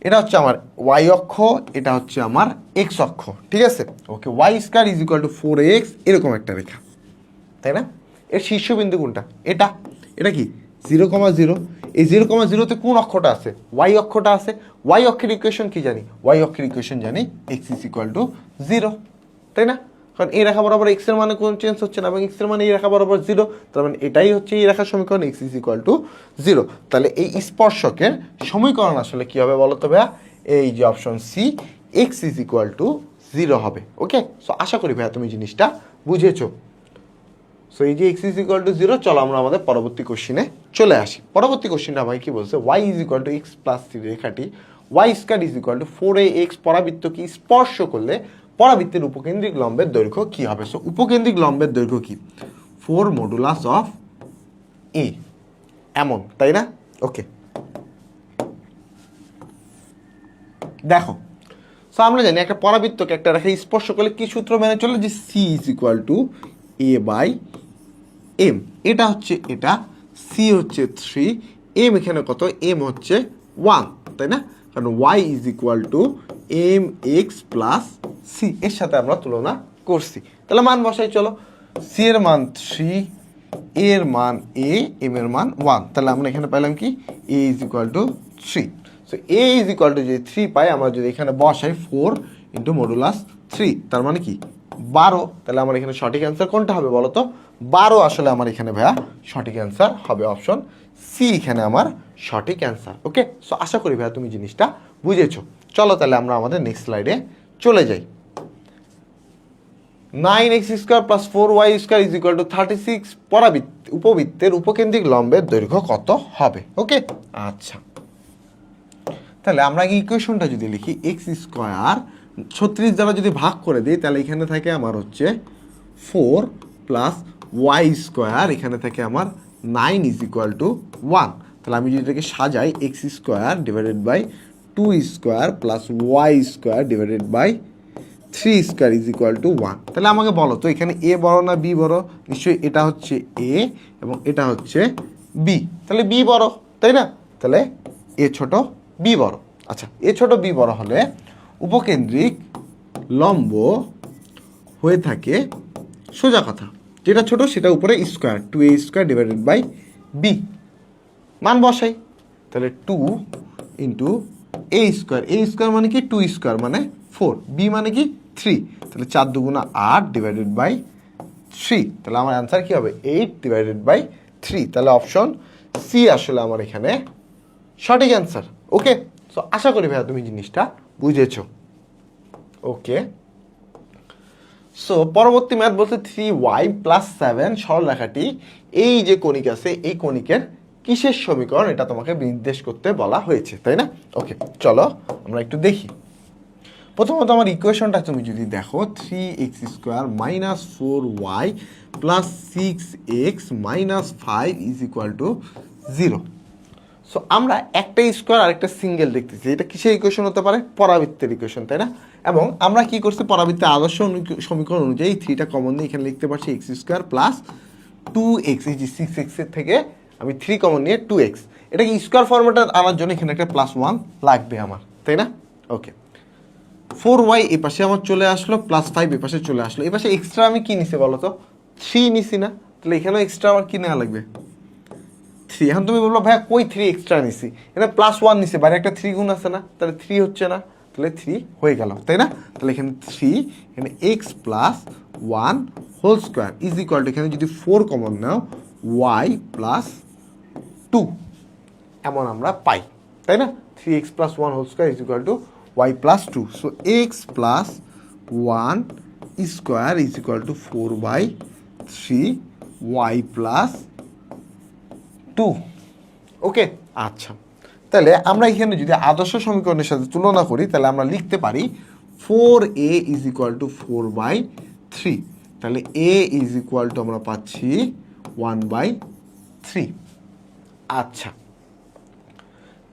এটা হচ্ছে আমার ওয়াই অক্ষ, এটা হচ্ছে আমার এক্স অক্ষ, ঠিক আছে? Okay, y square is equal to 4ax, এরকম একটা রেখা, তাই না? এর শীর্ষবিন্দু কোনটা? এটা। এটা কি 0,0। এই 0,0তে কোন অক্ষটা আছে? ওয়াই অক্ষটা আছে। ওয়াই অক্ষের ইকুয়েশন কি জানি? ওয়াই অক্ষের ইকুয়েশন জানি এক্স ইজ ইকুয়াল টু 0, তাই না? কারণ এই রেখা বরাবর এক্স এর মানে কোনো চেঞ্জ হচ্ছে না এবং এক্স এর মানে এই রেখা বরাবর 0, তার মানে এটাই হচ্ছে এই রেখার সমীকরণ এক্স ইজ ইকুয়াল টু 0। তাহলে এই স্পর্শকের সমীকরণ আসলে কি হবে বলো তো ভাইয়া? এই যে option c, x is equal to 0 হবে। ওকে, সো আশা করি ভাইয়া তুমি জিনিসটা বুঝেছো। সো এই যে এক্স ইজ ইকুয়াল টু 0, চলো আমরা আমাদের পরবর্তী কোশ্চিনে চলে আসি। পরবর্তী কোশ্চিনটা আমাকে কি বলছে? Y is equal to x plus 3 রেখাটি y square is equal to 4ax পরাবৃত্তকে স্পর্শ করলে পরাবৃত্তের উপকেন্দ্রিক লম্বের দৈর্ঘ্য কি হবে? সো উপকেন্দ্রিক লম্বের দৈর্ঘ্য কি? 4 মডুলাস অফ এ, এমন, তাই না? ওকে, দেখো, সো আমরা জানি একটা পরাবৃত্তকে একটা রেখা স্পর্শ করলে কি সূত্র মেনে চলে? যে c is equal to a by m. এটা হচ্ছে, এটা সি হচ্ছে 3, এম এখানে কত? এম হচ্ছে 1, তাই না? কারণ y is equal to m x plus c, এর সাথে আমরা তুলনা করছি। তাহলে মান বসাই চলো। সি এর মান 3, এর মান এ, এম এর মান 1। তাহলে আমরা এখানে পেলাম কি? A is equal to 3। So a is equal to যদি 3 পাই, আমরা যদি এখানে বসাই 4 ইন্টু মডুলাস 3, তার মানে কি 12। তাহলে আমার এখানে সঠিক অ্যান্সার কোনটা হবে বলো তো? 12 আসলে আমার এখানে ভাইয়া সঠিক অ্যান্সার হবে অপশন সি, এখানে আমার সঠিক অ্যান্সার। ওকে, সো আশা করি ভাইয়া তুমি জিনিসটা বুঝেছো। চলো তাহলে আমরা আমাদের নেক্সট স্লাইডে চলে যাই। 9x square plus 4y square is equal to 36 উপবৃত্তের উপকেন্দ্রিক লম্বের দৈর্ঘ্য কত হবে? ওকে, আচ্ছা, তাহলে আমরা এই ইকুয়েশনটা যদি লিখি, এক্স স্কোয়ার 36 দ্বারা যদি ভাগ করে দিই, তাহলে এখানে থাকে আমার হচ্ছে 4 প্লাস ওয়াই স্কোয়ার, এখানে থাকে আমার 9 ইজ ইকুয়াল টু 1। তাহলে আমি যদি এটাকে সাজাই, x square divided by 2 square plus y square divided by 3 square is equal to 1। তাহলে আমাকে বলো তো এখানে এ বড় না বি বড়? নিশ্চয়ই এটা হচ্ছে এ এবং এটা হচ্ছে বি, তাহলে বি বড়, তাই না? তাহলে এ ছোট বি বড়। আচ্ছা, এ ছোট বি বড় হলে উপকেন্দ্রিক লম্ব হয়ে থাকে সোজা কথা, যেটা ছোট সেটা উপরে square, 2a square divided by b. মান বসাই, তাহলে 2 into a square, a square মানে কি 2 স্কোয়ার মানে 4, বি মানে কি 3, তাহলে 4 দুগুণা 8 ডিভাইডেড বাই 3। তাহলে আমার অ্যান্সার কি হবে? 8 ডিভাইডেড বাই 3। তাহলে অপশন সি আসলে আমার এখানে সঠিক অ্যান্সার। ওকে, সো আশা করি ভাইয়া তুমি জিনিসটা বুঝেছো। ওকে, সো পরবর্তী ম্যাথ বলছে 3y প্লাস 7 সরলরেখাটি এই যে কণিক আছে, এই কণিকের কিসের সমীকরণ? এটা তোমাকে নির্দেশ করতে বলা হয়েছে, তাই না? ওকে, চলো আমরা একটু দেখি। প্রথমত আমার ইকুয়েশনটা তুমি যদি দেখো, 3x square minus 4y plus 6x minus 5 is equal to 0। So আমরা একটা স্কোয়ার আর একটা সিঙ্গেল দেখতেছি, এটা কিসের ইকুয়েশন হতে পারে? পরাবৃত্তের ইকুয়েশন, তাই না? এবং আমরা কি করছি, পরাবৃত্তের আদর্শ সমীকরণ অনুযায়ী থ্রিটা কমন নিয়ে এখানে লিখতে পারছি এক্স স্কোয়ার প্লাস 2x, এই যে 6x এর থেকে আমি 3 কমন নিয়ে 2x, এটাকে স্কোয়ার ফর্মেটে আনার জন্য এখানে একটা +1 লাগবে আমার, তাই না? ওকে, 4y এই পাশে আমার চলে আসলো, +5 এই পাশে চলে আসলো, এই পাশে এক্সট্রা আমি কি নিছি বলো তো? 3 নিছি না? তাহলে এখানেও এক্সট্রা আমার কি নেওয়া লাগবে? 3। এখন তুমি বলবো ভাইয়া কই 3 এক্সট্রা নিছি? এটা +1 নিছি, বাইরে একটা 3 গুণ আছে না, তাহলে 3 হচ্ছে না, তাহলে 3 হয়ে গেল, তাই না? তাহলে এখানে 3, এখানে x + 1 whole square is equal to, এখানে যদি 4 কমন নাও y + 2 এমন আমরা পাই, তাই না? 3x + 1 whole square is equal to y + 2। So x + 1 square is equal to 4/3 y + 2। Okay, আচ্ছা, তাহলে আমরা এখানে যদি আদর্শ সমীকরণের সাথে তুলনা করি, তাহলে আমরা লিখতে পারি 4a ইজ ইকুয়াল টু 4/3। তাহলে a ইজ ইকুয়াল টু আমরা পাচ্ছি 1/3। আচ্ছা,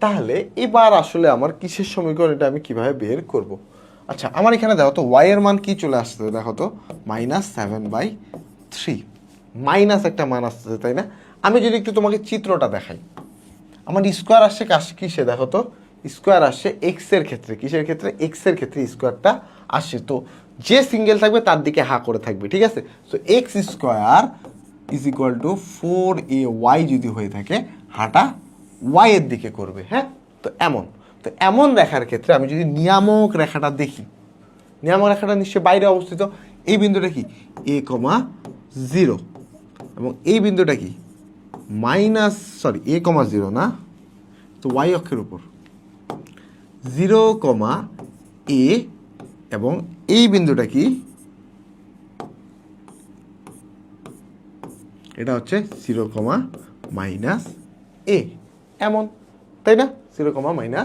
তাহলে এবার আসলে আমার কিসের সমীকরণ, এটা আমি কিভাবে বের করব? আচ্ছা, আমার এখানে দেখো তো y এর মান কি চলে আসছে, দেখো তো -7/3, মাইনাস একটা মান আসতেছে, তাই না? আমি যদি একটু তোমাকে চিত্রটা দেখাই, আমার স্কোয়ার আসছে কিসে, দেখো তো স্কোয়ার আসছে এক্স এর ক্ষেত্রে, কিসের ক্ষেত্রে? এক্স এর ক্ষেত্রে স্কোয়ারটা আসছে, তো যে সিঙ্গেল থাকবে তার দিকে হা করে থাকবে, ঠিক আছে? So x square is equal two 4ay যদি হয়ে থাকে, হাটা y এর দিকে করবে, হ্যাঁ? তো এমন দেখার ক্ষেত্রে আমি যদি নিয়ামক রেখাটা দেখি, নিয়ামক রেখাটা নিশ্চয়ই বাইরে অবস্থিত, এই বিন্দুটা কি a,0 এবং এই বিন্দুটা কি a,0 না, তো y অক্ষের উপর 0,a এবং এই বিন্দুটা কি, এটা হচ্ছে 0,-a এমন, তাই না? 0,-a,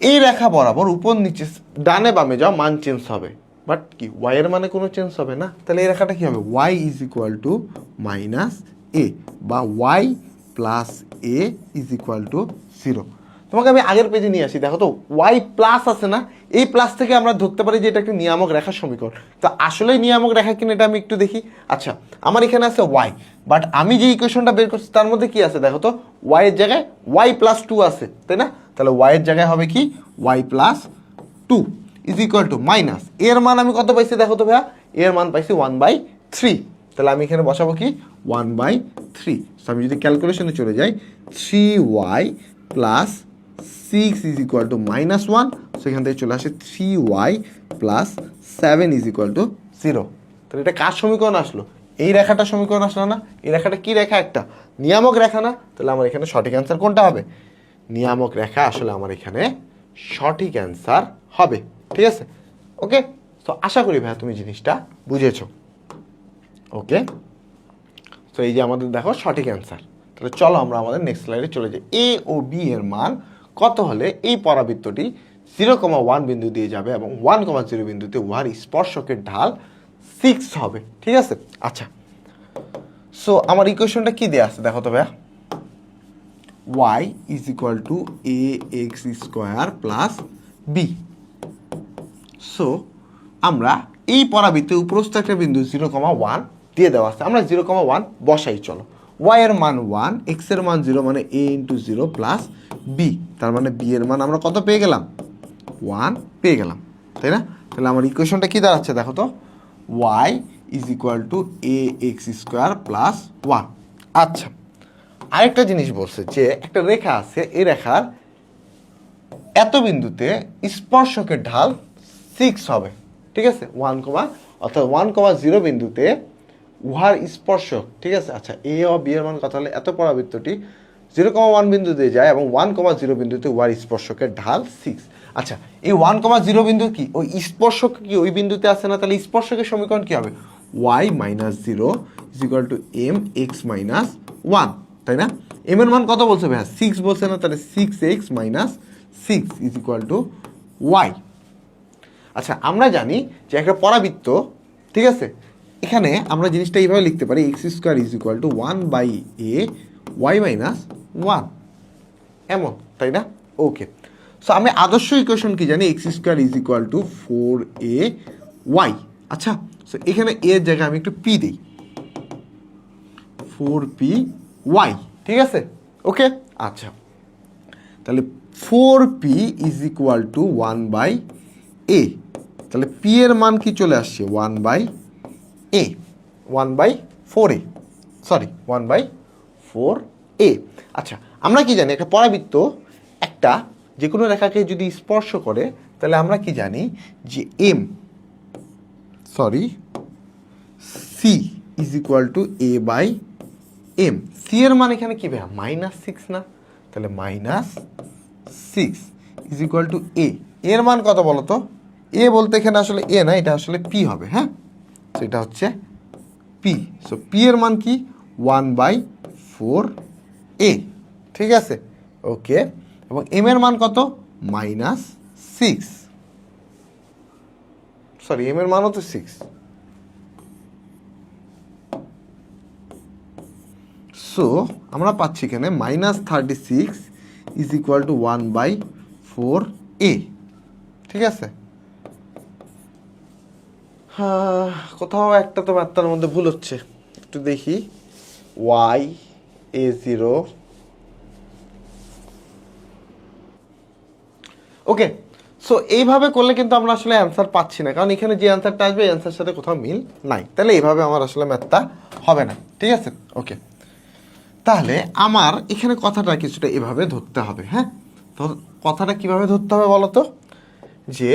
এই রেখা বরাবর উপর নিচে ডানে বামে যাও, মান চেঞ্জ হবে, বাট কি y এর মানে কোনো চেঞ্জ হবে না। তাহলে এই রেখাটা কি হবে? y is equal two -a বা y + a is equal to 0। তোমাকে আমি আগের পেজে নিয়ে আসি, দেখো তো y প্লাস আছে না, এই প্লাস থেকে আমরা ধরতে পারি যে এটা একটা নিয়ামক রেখার সমীকরণ। তো আসলে নিয়ামক রেখা কিনা এটা আমি একটু দেখি। আচ্ছা, আমার এখানে আছে y, বাট আমি যে ইকুয়েশনটা বের করছি তার মধ্যে কি আছে দেখো তো, y এর জায়গায় y + 2 আছে, তাই না? তাহলে y এর জায়গায় হবে কি y + 2 is equal to minus, এর মান আমি কত পাইছি দেখো তো ভাইয়া, এর মান পাইছি 1/3। তাহলে আমি এখানে বসাবো কি 1/3। তো আমি যদি ক্যালকুলেশনে চলে যাই, 3y + 6 is equal to -1, so এখান থেকে চলে আসে 3y + 7 ইজ ইকুয়াল টু 0। তাহলে এটা কার সমীকরণ আসলো? এই রেখাটা সমীকরণ আসলো না? এই রেখাটা কি রেখা? একটা নিয়ামক রেখা না? তাহলে আমার এখানে সঠিক অ্যান্সার কোনটা হবে? নিয়ামক রেখা আসলে আমার এখানে সঠিক অ্যান্সার হবে, ঠিক আছে? ওকে, তো আশা করি ভাইয়া তুমি জিনিসটা বুঝেছো। ওকে, তো এই যে আমাদের দেখো সঠিক অ্যান্সার। তাহলে চলো আমরা আমাদের নেক্সট স্লাইডে চলে যাই। এ ও বি এর মান কত হলে এই পরাবৃত্তটি 0,1 বিন্দু দিয়ে যাবে এবং 1,0 বিন্দুতে উহার স্পর্শকের ঢাল 6 হবে, ঠিক আছে? আচ্ছা, সো আমার ইকুয়েশনটা কি দেওয়া আছে দেখো তো ভাইয়া, y is equal two ax² + b। So আমরা এই পরাবৃত্তে উপরস্থ একটা বিন্দু 0,1 দিয়ে দেওয়া আছে, আমরা 0,1 বসাই চলো। y এর মান 1, x এর মান 0, মানে a × 0 + b, তার মানে b এর মান আমরা কত পেয়ে গেলাম? 1 পেয়ে গেলাম, তাই না? তাহলে আমার ইকুয়েশনটা কি দাঁড়াচ্ছে দেখো তো, y is equal two ax² + 1। আচ্ছা, আরেকটা জিনিস বলছে যে একটা রেখা আছে, এই রেখার এত বিন্দুতে স্পর্শকের ঢাল 6 হবে, ঠিক আছে? অর্থাৎ 1,0 বিন্দুতে উহার স্পর্শক, ঠিক আছে? আচ্ছা, এ ও বি এর মান কত হলে এত পরাবৃত্তটি 0,1 বিন্দু দিয়ে যায় এবং 1,0 বিন্দুতে উহার স্পর্শকের ঢাল 6। আচ্ছা, এই 1,0 বিন্দু কি ওই স্পর্শক কি ওই বিন্দুতে আছে না? তাহলে স্পর্শকের সমীকরণ কি হবে? y - 0 is equal two mx - 1, তাই না? m এর মান কত বলছে ভাইয়া? 6 বলছে না? তাহলে 6x - 6 is equal to y। আচ্ছা, আমরা জানি যে একটা পরাবৃত্ত, ঠিক আছে, এখানে আমরা জিনিসটা এইভাবে লিখতে পারি, x² is equal to 1/a y minus one, এমন, তাই না? ওকে, সো আমি আদর্শ ইকুয়েশন কি জানি, x square is equal two 4ay। আচ্ছা, সো এখানে এর জায়গায় আমি একটু পি দিই, 4py, ঠিক আছে? ওকে, আচ্ছা, তাহলে 4p is equal to 1/a, তাহলে p এর মান কি চলে আসছে 1/a, 1/4a, সরি 1/4a। আচ্ছা, আমরা কি জানি একটা পরাবৃত্ত একটা যে কোনো রেখাকে যদি স্পর্শ করে তাহলে আমরা কি জানি যে c is equal to a/m। C এর মান এখানে কি ভাইয়া -6 না, তাহলে -6 ইজ ইকুয়াল টু a, এর মান কত বলো তো? এ বলতে এখানে আসলে এ না, এটা আসলে পি হবে, হ্যাঁ, তো এটা হচ্ছে পি। সো পি এর মান কি 1/4a, ঠিক আছে? ওকে, এবং এম এর মান কত? -6, সরি এম এর মানও তো 6। সো আমরা পাচ্ছি এখানে -36 ইজ ইকুয়াল টু 1/4a, ঠিক আছে? হ্যাঁ, কোথাও একটা তো মাত্রার মধ্যে ভুল হচ্ছে, একটু দেখি। y(a0), ওকে, সো এইভাবে করলে কিন্তু আমরা আসলে অ্যান্সার পাচ্ছি না, কারণ এখানে যে অ্যান্সারটা আসবে এই অ্যান্সারের সাথে কোথাও মিল নাই, তাহলে এইভাবে আমার আসলে ম্যাথটা হবে না, ঠিক আছে? ওকে, তাহলে আমার এখানে কথাটা কিছুটা এভাবে ধরতে হবে, হ্যাঁ? তো কথাটা কিভাবে ধরতে হবে বলো তো, যে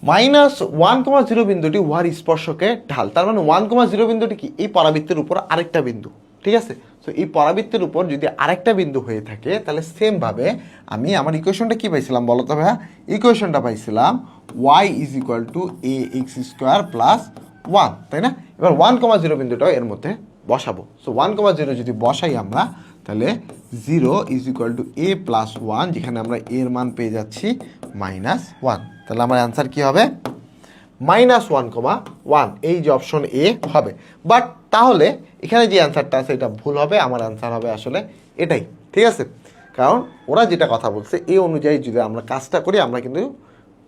-1,0 বিন্দুটি উহার স্পর্শকে ঢাল, তার মানে 1,0 বিন্দুটি কি এই পরাবৃত্তের উপর আরেকটা বিন্দু, ঠিক আছে? তো এই পরাবৃত্তের উপর যদি আরেকটা বিন্দু হয়ে থাকে তাহলে সেমভাবে আমি আমার ইকুয়েশনটা কি পাইছিলাম বলো তো ভাইয়া? ইকুয়েশনটা পাইছিলাম y is equal two ax² plus 1, তাই না? এবার 1,0 বিন্দুটাও এর মধ্যে বসাবো। সো 1,0 যদি বসাই আমরা, তাহলে 0 is equal two a plus 1, যেখানে আমরা এর মান পেয়ে যাচ্ছি -1, তাহলে আমার অ্যান্সার কি হবে? -1,1, এই যে অপশন এ হবে। বাট তাহলে এখানে যে অ্যান্সারটা আছে এটা ভুল হবে, আমার অ্যান্সার হবে আসলে এটাই, ঠিক আছে? কারণ ওরা যেটা কথা বলছে এই অনুযায়ী যদি আমরা কাজটা করি, আমরা কিন্তু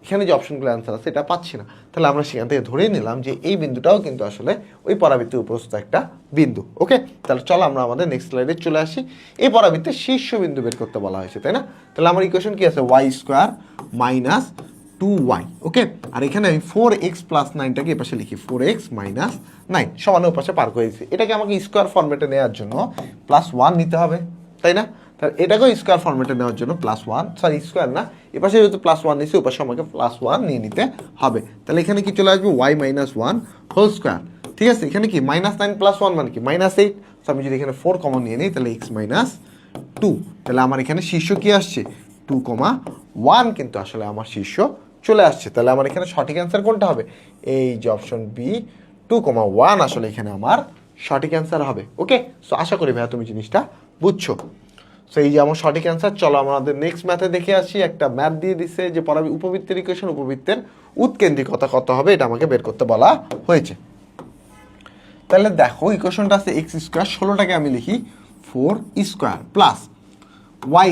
এখানে যে অপশনগুলো অ্যান্সার আছে এটা পাচ্ছি না, তাহলে আমরা সেখান থেকে ধরেই নিলাম যে এই বিন্দুটাও কিন্তু আসলে ওই পরাবৃত্তের উপস্থিত একটা বিন্দু। ওকে, তাহলে চলো আমরা আমাদের নেক্সট স্লাইডে চলে আসি। এই পরাবৃত্তের শীর্ষ বিন্দু বের করতে বলা হয়েছে, তাই না? তাহলে আমার ইকুয়েশন কি আছে? y² মাইনাস 2y, ওকে, আর এখানে আমি 4x প্লাস 9টাকে এপাশে লিখি, 4x মাইনাস 9 সমান ওপাশে পার করে দিচ্ছি। এটাকে আমাকে স্কোয়ার ফর্মেটে নেওয়ার জন্য +1 নিতে হবে, তাই না? তাহলে এটাকেও স্কোয়ার ফর্মেটে নেওয়ার জন্য +1, সরি স্কোয়ার না, এপাশে যেহেতু +1 নিচ্ছি ওপাশে আমাকে +1 নিয়ে নিতে হবে। তাহলে এখানে কি চলে আসবে? y মাইনাস 1 হোল স্কোয়ার, ঠিক আছে? এখানে কি -9 + 1 মানে কি -8, সো আমি যদি এখানে 4 কমন নিয়ে নিই তাহলে x মাইনাস 2, তাহলে আমার এখানে শীর্ষ কি আসছে? 2,1 কিন্তু আসলে আমার শীর্ষ চলে আসছে। তাহলে আমার এখানে সঠিক অ্যান্সার কোনটা হবে? এই যে অপশন বি, 2,1 আসলে এখানে আমার সঠিক অ্যান্সার হবে। ওকে, সো আশা করি ভাইয়া তুমি জিনিসটা বুঝছো। সো এই যে আমার সঠিক অ্যান্সার। চলো আমাদের নেক্সট ম্যাথে দেখে আসি। একটা ম্যাথ দিয়ে দিচ্ছে যে উপবৃত্তের ইকুয়েশন, উপবৃত্তের উৎকেন্দ্রিকতা কত হবে এটা আমাকে বের করতে বলা হয়েছে। তাহলে দেখো ইকুয়েশনটা আছে x², 16টাকে আমি লিখি 4² প্লাস y²,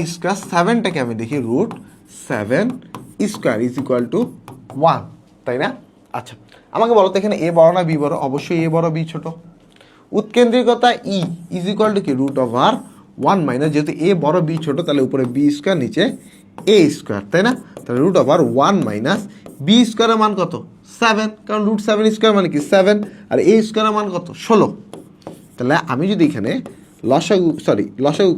7টাকে আমি দেখি √7² ইজ ইকুয়াল টু 1, তাই না? আচ্ছা, আমাকে বলো তো এখানে এ বড় না বি বড়? অবশ্যই এ বড় বি ছোট। উৎকেন্দ্রিকতা ই ইজ ইকুয়াল টু কি? √1 মাইনাস, যেহেতু এ বড় বি ছোট তাহলে উপরে b², নিচে a², তাই না? তাহলে √1 মাইনাস b² এর মান কত? 7, কারণ √7² মানে কি 7, আর a² এর মান কত? 16। তাহলে আমি যদি এখানে লসাগু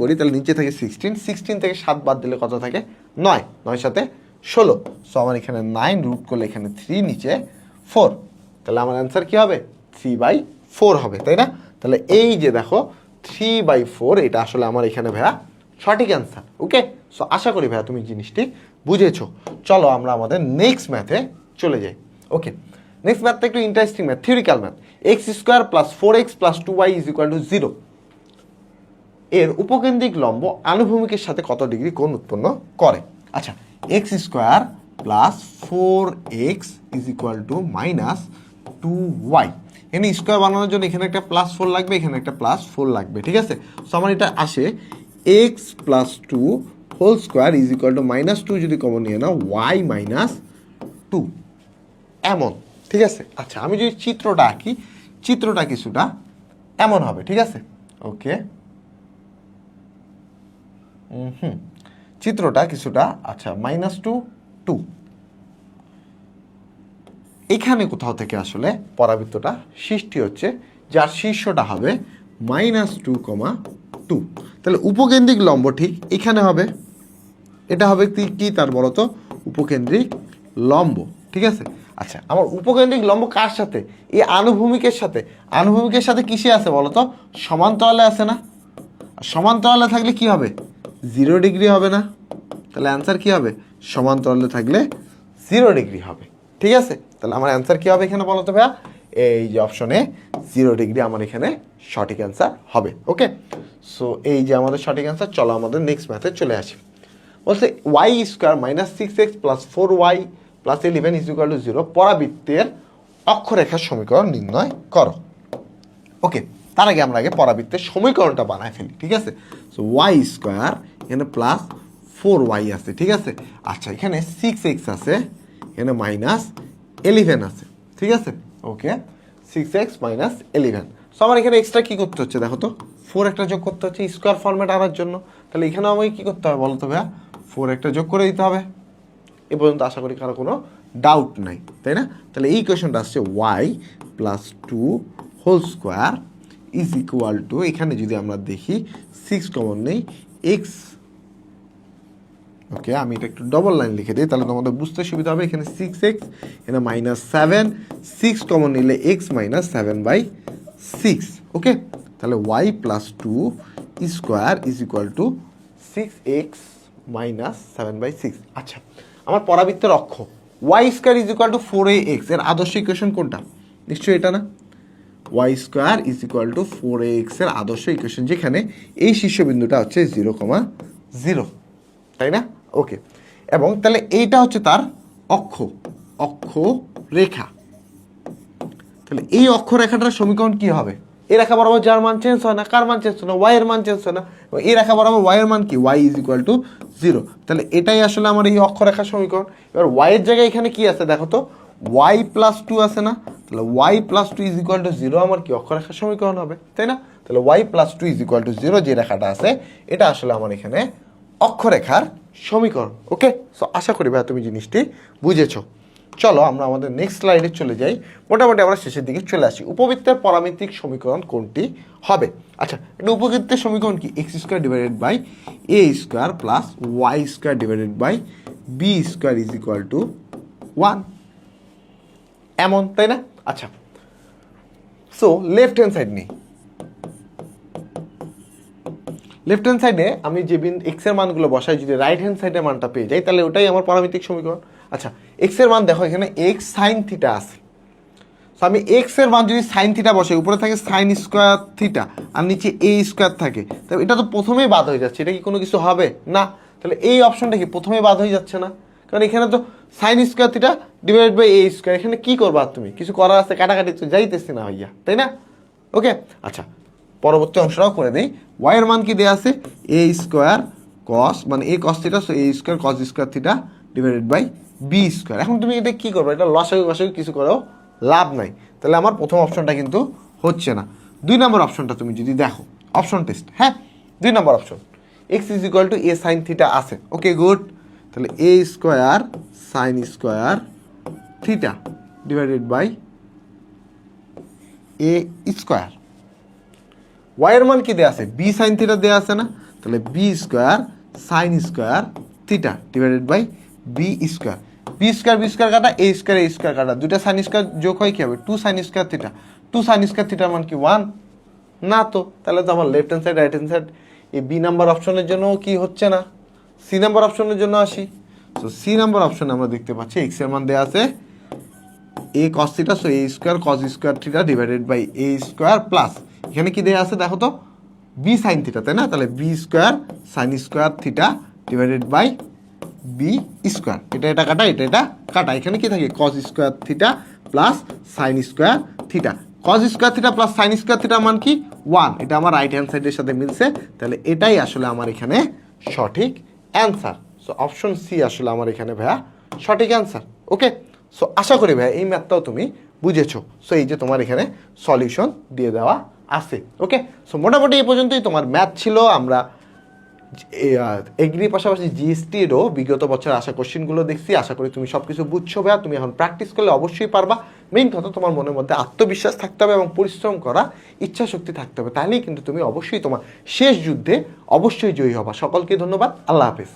করি তাহলে নিচে থাকে 16 থেকে 7 বাদ দিলে কত থাকে? 9, 9 সাথে 16। সো আমার এখানে 9 রুট করলে এখানে 3, নিচে 4, তাহলে আমার অ্যান্সার কি হবে? 3/4 হবে, তাই না? তাহলে এই যে দেখো 3/4, এটা আসলে আমার এখানে ভাইয়া সঠিক অ্যান্সার। ওকে, সো আশা করি ভাইয়া তুমি জিনিসটি বুঝেছো। চলো আমরা আমাদের নেক্সট ম্যাথে চলে যাই। ওকে, নেক্সট ম্যাথটা একটু interesting math, theoretical math. x² plus 4x plus 2y is equal to 0 এর উপকেন্দ্রিক লম্ব আনুভূমিকের সাথে কত ডিগ্রি কোণ উৎপন্ন করে? আচ্ছা, x² plus 4x is equal two -2y, এখানে স্কোয়ার বানানোর জন্য এখানে একটা +4 লাগবে, এখানে একটা +4 লাগবে, ঠিক আছে। সো আমার এটা আসে x plus two whole square is equal to -2 যদি কমন নিয়ে নাও ওয়াই -2 এমন, ঠিক আছে। আচ্ছা আমি যদি চিত্রটা আঁকি, চিত্রটা কিছুটা এমন হবে, ঠিক আছে। ওকে, চিত্রটা কিছুটা আচ্ছা -2 2 এখানে কোথাও থেকে আসলে পরাবৃত্তটা সৃষ্টি হচ্ছে, যার শীর্ষটা হবে -2, 2। তাহলে উপকেন্দ্রিক লম্ব ঠিক এখানে হবে, এটা হবে কি তার বলতো উপকেন্দ্রিক লম্ব, ঠিক আছে। আচ্ছা আমার উপকেন্দ্রিক লম্ব কার সাথে? এই আনুভূমিকের সাথে। আনুভূমিকের সাথে কিসে আছে বলতো? সমান্তরালে আছে না? সমান্তরালে থাকলে কি হবে? 0 ডিগ্রি হবে না? তাহলে অ্যান্সার কি হবে? সমান্তরালে থাকলে 0 ডিগ্রি হবে, ঠিক আছে। তাহলে আমার অ্যান্সার কি হবে এখানে বলতো ভাইয়া? এই যে অপশনে 0 ডিগ্রি আমার এখানে সঠিক অ্যান্সার হবে। ওকে, সো এই যে আমাদের সঠিক অ্যান্সার। চলো আমাদের নেক্সট ম্যাথে চলে আসি। বলছে ওয়াই স্কোয়ার -6x + 4y + 11 = 0 পরাবৃত্তের অক্ষরেখার সমীকরণ নির্ণয় করো। ওকে, তার আগে আমরা পরাবৃত্তের সমীকরণটা বানায় ফেলি, ঠিক আছে। সো ওয়াই স্কোয়ার এখানে +4y আছে, ঠিক আছে। আচ্ছা এখানে 6x আছে, এখানে -11 আছে, ঠিক আছে। ওকে, 6x - 11। সো আমার এখানে এক্সট্রা কি করতে হচ্ছে দেখো তো, 4 একটা যোগ করতে হচ্ছে স্কোয়ার ফরম্যাট আনার জন্য। তাহলে এখানে আমাকে কি করতে হবে বলো তো ভাইয়া? 4 একটা যোগ করে দিতে হবে। এ পর্যন্ত আশা করি কারো কোনো ডাউট নাই, তাই না? তাহলে এই কোয়েশনটা আসছে y + 2 whole square is equal to, এখানে যদি আমরা দেখি 6 কমন নেই, x। ওকে, আমি এটা একটু ডবল লাইন লিখে দিই তাহলে তোমাদের বুঝতে সুবিধা হবে। এখানে 6x, এখানে -7, 6 কমন নিলে x - 7/6। ওকে, তাহলে y + 2 square is equal two 6x - 7/6। আচ্ছা আমার পরাবৃত্তের অক্ষ y square is equal to 4ax, এর আদর্শ ইকুয়েশন কোনটা? নিশ্চয়ই এটা না? y square is equal to 4ax এর আদর্শ ইকুয়েশন, যেখানে এই শীর্ষবিন্দুটা হচ্ছে 0,0, তাই না? ওকে, এবং তাহলে এইটা হচ্ছে তার অক্ষ, অক্ষ রেখা। তাহলে এই অক্ষরেখাটার সমীকরণ কি হবে? এই রেখা বরাবর যার মান চেঞ্জ হয় না, কার মান চেঞ্জ হয় না? y এর মান চেঞ্জ হয় না। এই রেখা বরাবর y এর মান কি? y = 0। তাহলে এটাই আসলে আমার এই অক্ষরেখার সমীকরণ। এবার y এর জায়গায় এখানে কি আছে দেখো তো, y + 2 আছে না? তাহলে y + 2 = 0 আমার কি অক্ষরেখার সমীকরণ হবে, তাই না? তাহলে y + 2 = 0 যে রেখাটা আছে এটা আসলে আমার এখানে অক্ষরেখার সমীকরণ। ওকে, সো আশা করি ভাই তুমি জিনিসটি বুঝেছো। চলো আমরা আমাদের নেক্সট স্লাইডে চলে যাই। মোটামুটি আমরা শেষের দিকে চলে আসি। উপবৃত্তের পরামিতিক সমীকরণ কোনটি হবে? আচ্ছা, এটা উপবৃত্তের সমীকরণ কি? x² / a² + y² / b² = 1 এমন, তাই না? আচ্ছা, সো লেফট হ্যান্ড সাইড নেই। লেফট হ্যান্ড সাইডে আমি যে এক্স এর মানগুলো বসাই, যদি রাইট হ্যান্ড সাইডের মানটা পেয়ে যাই তাহলে ওটাই আমার পরামিতিক সমীকরণ। আচ্ছা, এক্স এর মান দেখো এখানে এক্স সাইন থিটা আছে। সো আমি এক্স এর মান যদি সাইন থিটা বসাই, উপরে থাকে sin স্কোয়ার থিটা আর নিচে a স্কোয়ার থাকে, তাহলে এটা তো প্রথমেই বাদ হয়ে যাচ্ছে। এটা কি কোনো কিছু হবে না? তাহলে এই অপশনটা কি প্রথমেই বাদ হয়ে যাচ্ছে না? কারণ এখানে তো sin স্কোয়ার থিটা / a²। এখানে কি করবা তুমি? কিছু করার আছে? কাটাকাটি তো যাইতেছি না ভাইয়া, তাই না? ওকে, আচ্ছা পরবর্তী অংশটাও করে দিই। y এর মান কি দেওয়া আছে? a² cos মানে a cos theta, so a² cos square theta / b²। এখন তুমি এটা কি করবে? এটা লসাগু গসাগু কিছু করেও লাভ নাই। তাহলে আমার প্রথম অপশনটা কিন্তু হচ্ছে না। 2 নম্বর অপশনটা তুমি যদি দেখো, অপশন টেস্ট, হ্যাঁ 2 নম্বর option, x = a sin theta আছে। ওকে গুড, তাহলে a² sin square theta / a²। y এর মান কি দেওয়া আছে? b sin থিটা দেওয়া আছে না? তাহলে b² sin square theta / b²। b² কাটা, a² কাটা, দুইটা সাইন স্কোয়ার যোগ হয় কি হবে? 2 sin square theta. 2 sin square থিটার মান কি 1 না? তো তাহলে তো আমার left hand side right hand side এই বি নাম্বার অপশনের জন্য কি হচ্ছে না? সি নাম্বার অপশনের জন্য আসি। সো সি নাম্বার অপশনে আমরা দেখতে পাচ্ছি এক্স এর মান দেওয়া আছে a cos theta, so a² cos square theta / a² plus এখানে কি দেওয়া আছে দেখো তো, b sin থিটা, তাই না? তাহলে b² sin square theta / b²। এটা কাটা, এটা কাটা, এখানে কি থাকে? cos square theta plus sin square theta cos square theta plus sine square theta মান কি 1, এটা আমার রাইট হ্যান্ড সাইডের সাথে মিলছে, তাহলে এটাই আসলে আমার এখানে সঠিক অ্যান্সার। সো অপশন সি আসলে আমার এখানে ভাইয়া সঠিক অ্যান্সার। ওকে, সো আশা করি ভাইয়া এই ম্যাথটাও তুমি বুঝেছো। সো এই যে তোমার এখানে সলিউশন দিয়ে দেওয়া আছে। ওকে, সো মোটামুটি এই পর্যন্তই তোমার ম্যাথ ছিল। আমরা এগ্রির পাশাপাশি জিএসটিরও বিগত বছর আসা কোশ্চেনগুলো দেখছি। আশা করি তুমি সব কিছু বুঝছো ভাইয়া। তুমি এখন প্র্যাকটিস করলে অবশ্যই পারবা। মেইন কথা তোমার মনের মধ্যে আত্মবিশ্বাস থাকতে হবে এবং পরিশ্রম করা ইচ্ছা শক্তি থাকতে হবে, তাহলেই কিন্তু তুমি অবশ্যই তোমার শেষ যুদ্ধে অবশ্যই জয়ী হবা। সকলকে ধন্যবাদ, আল্লাহ হাফেজ।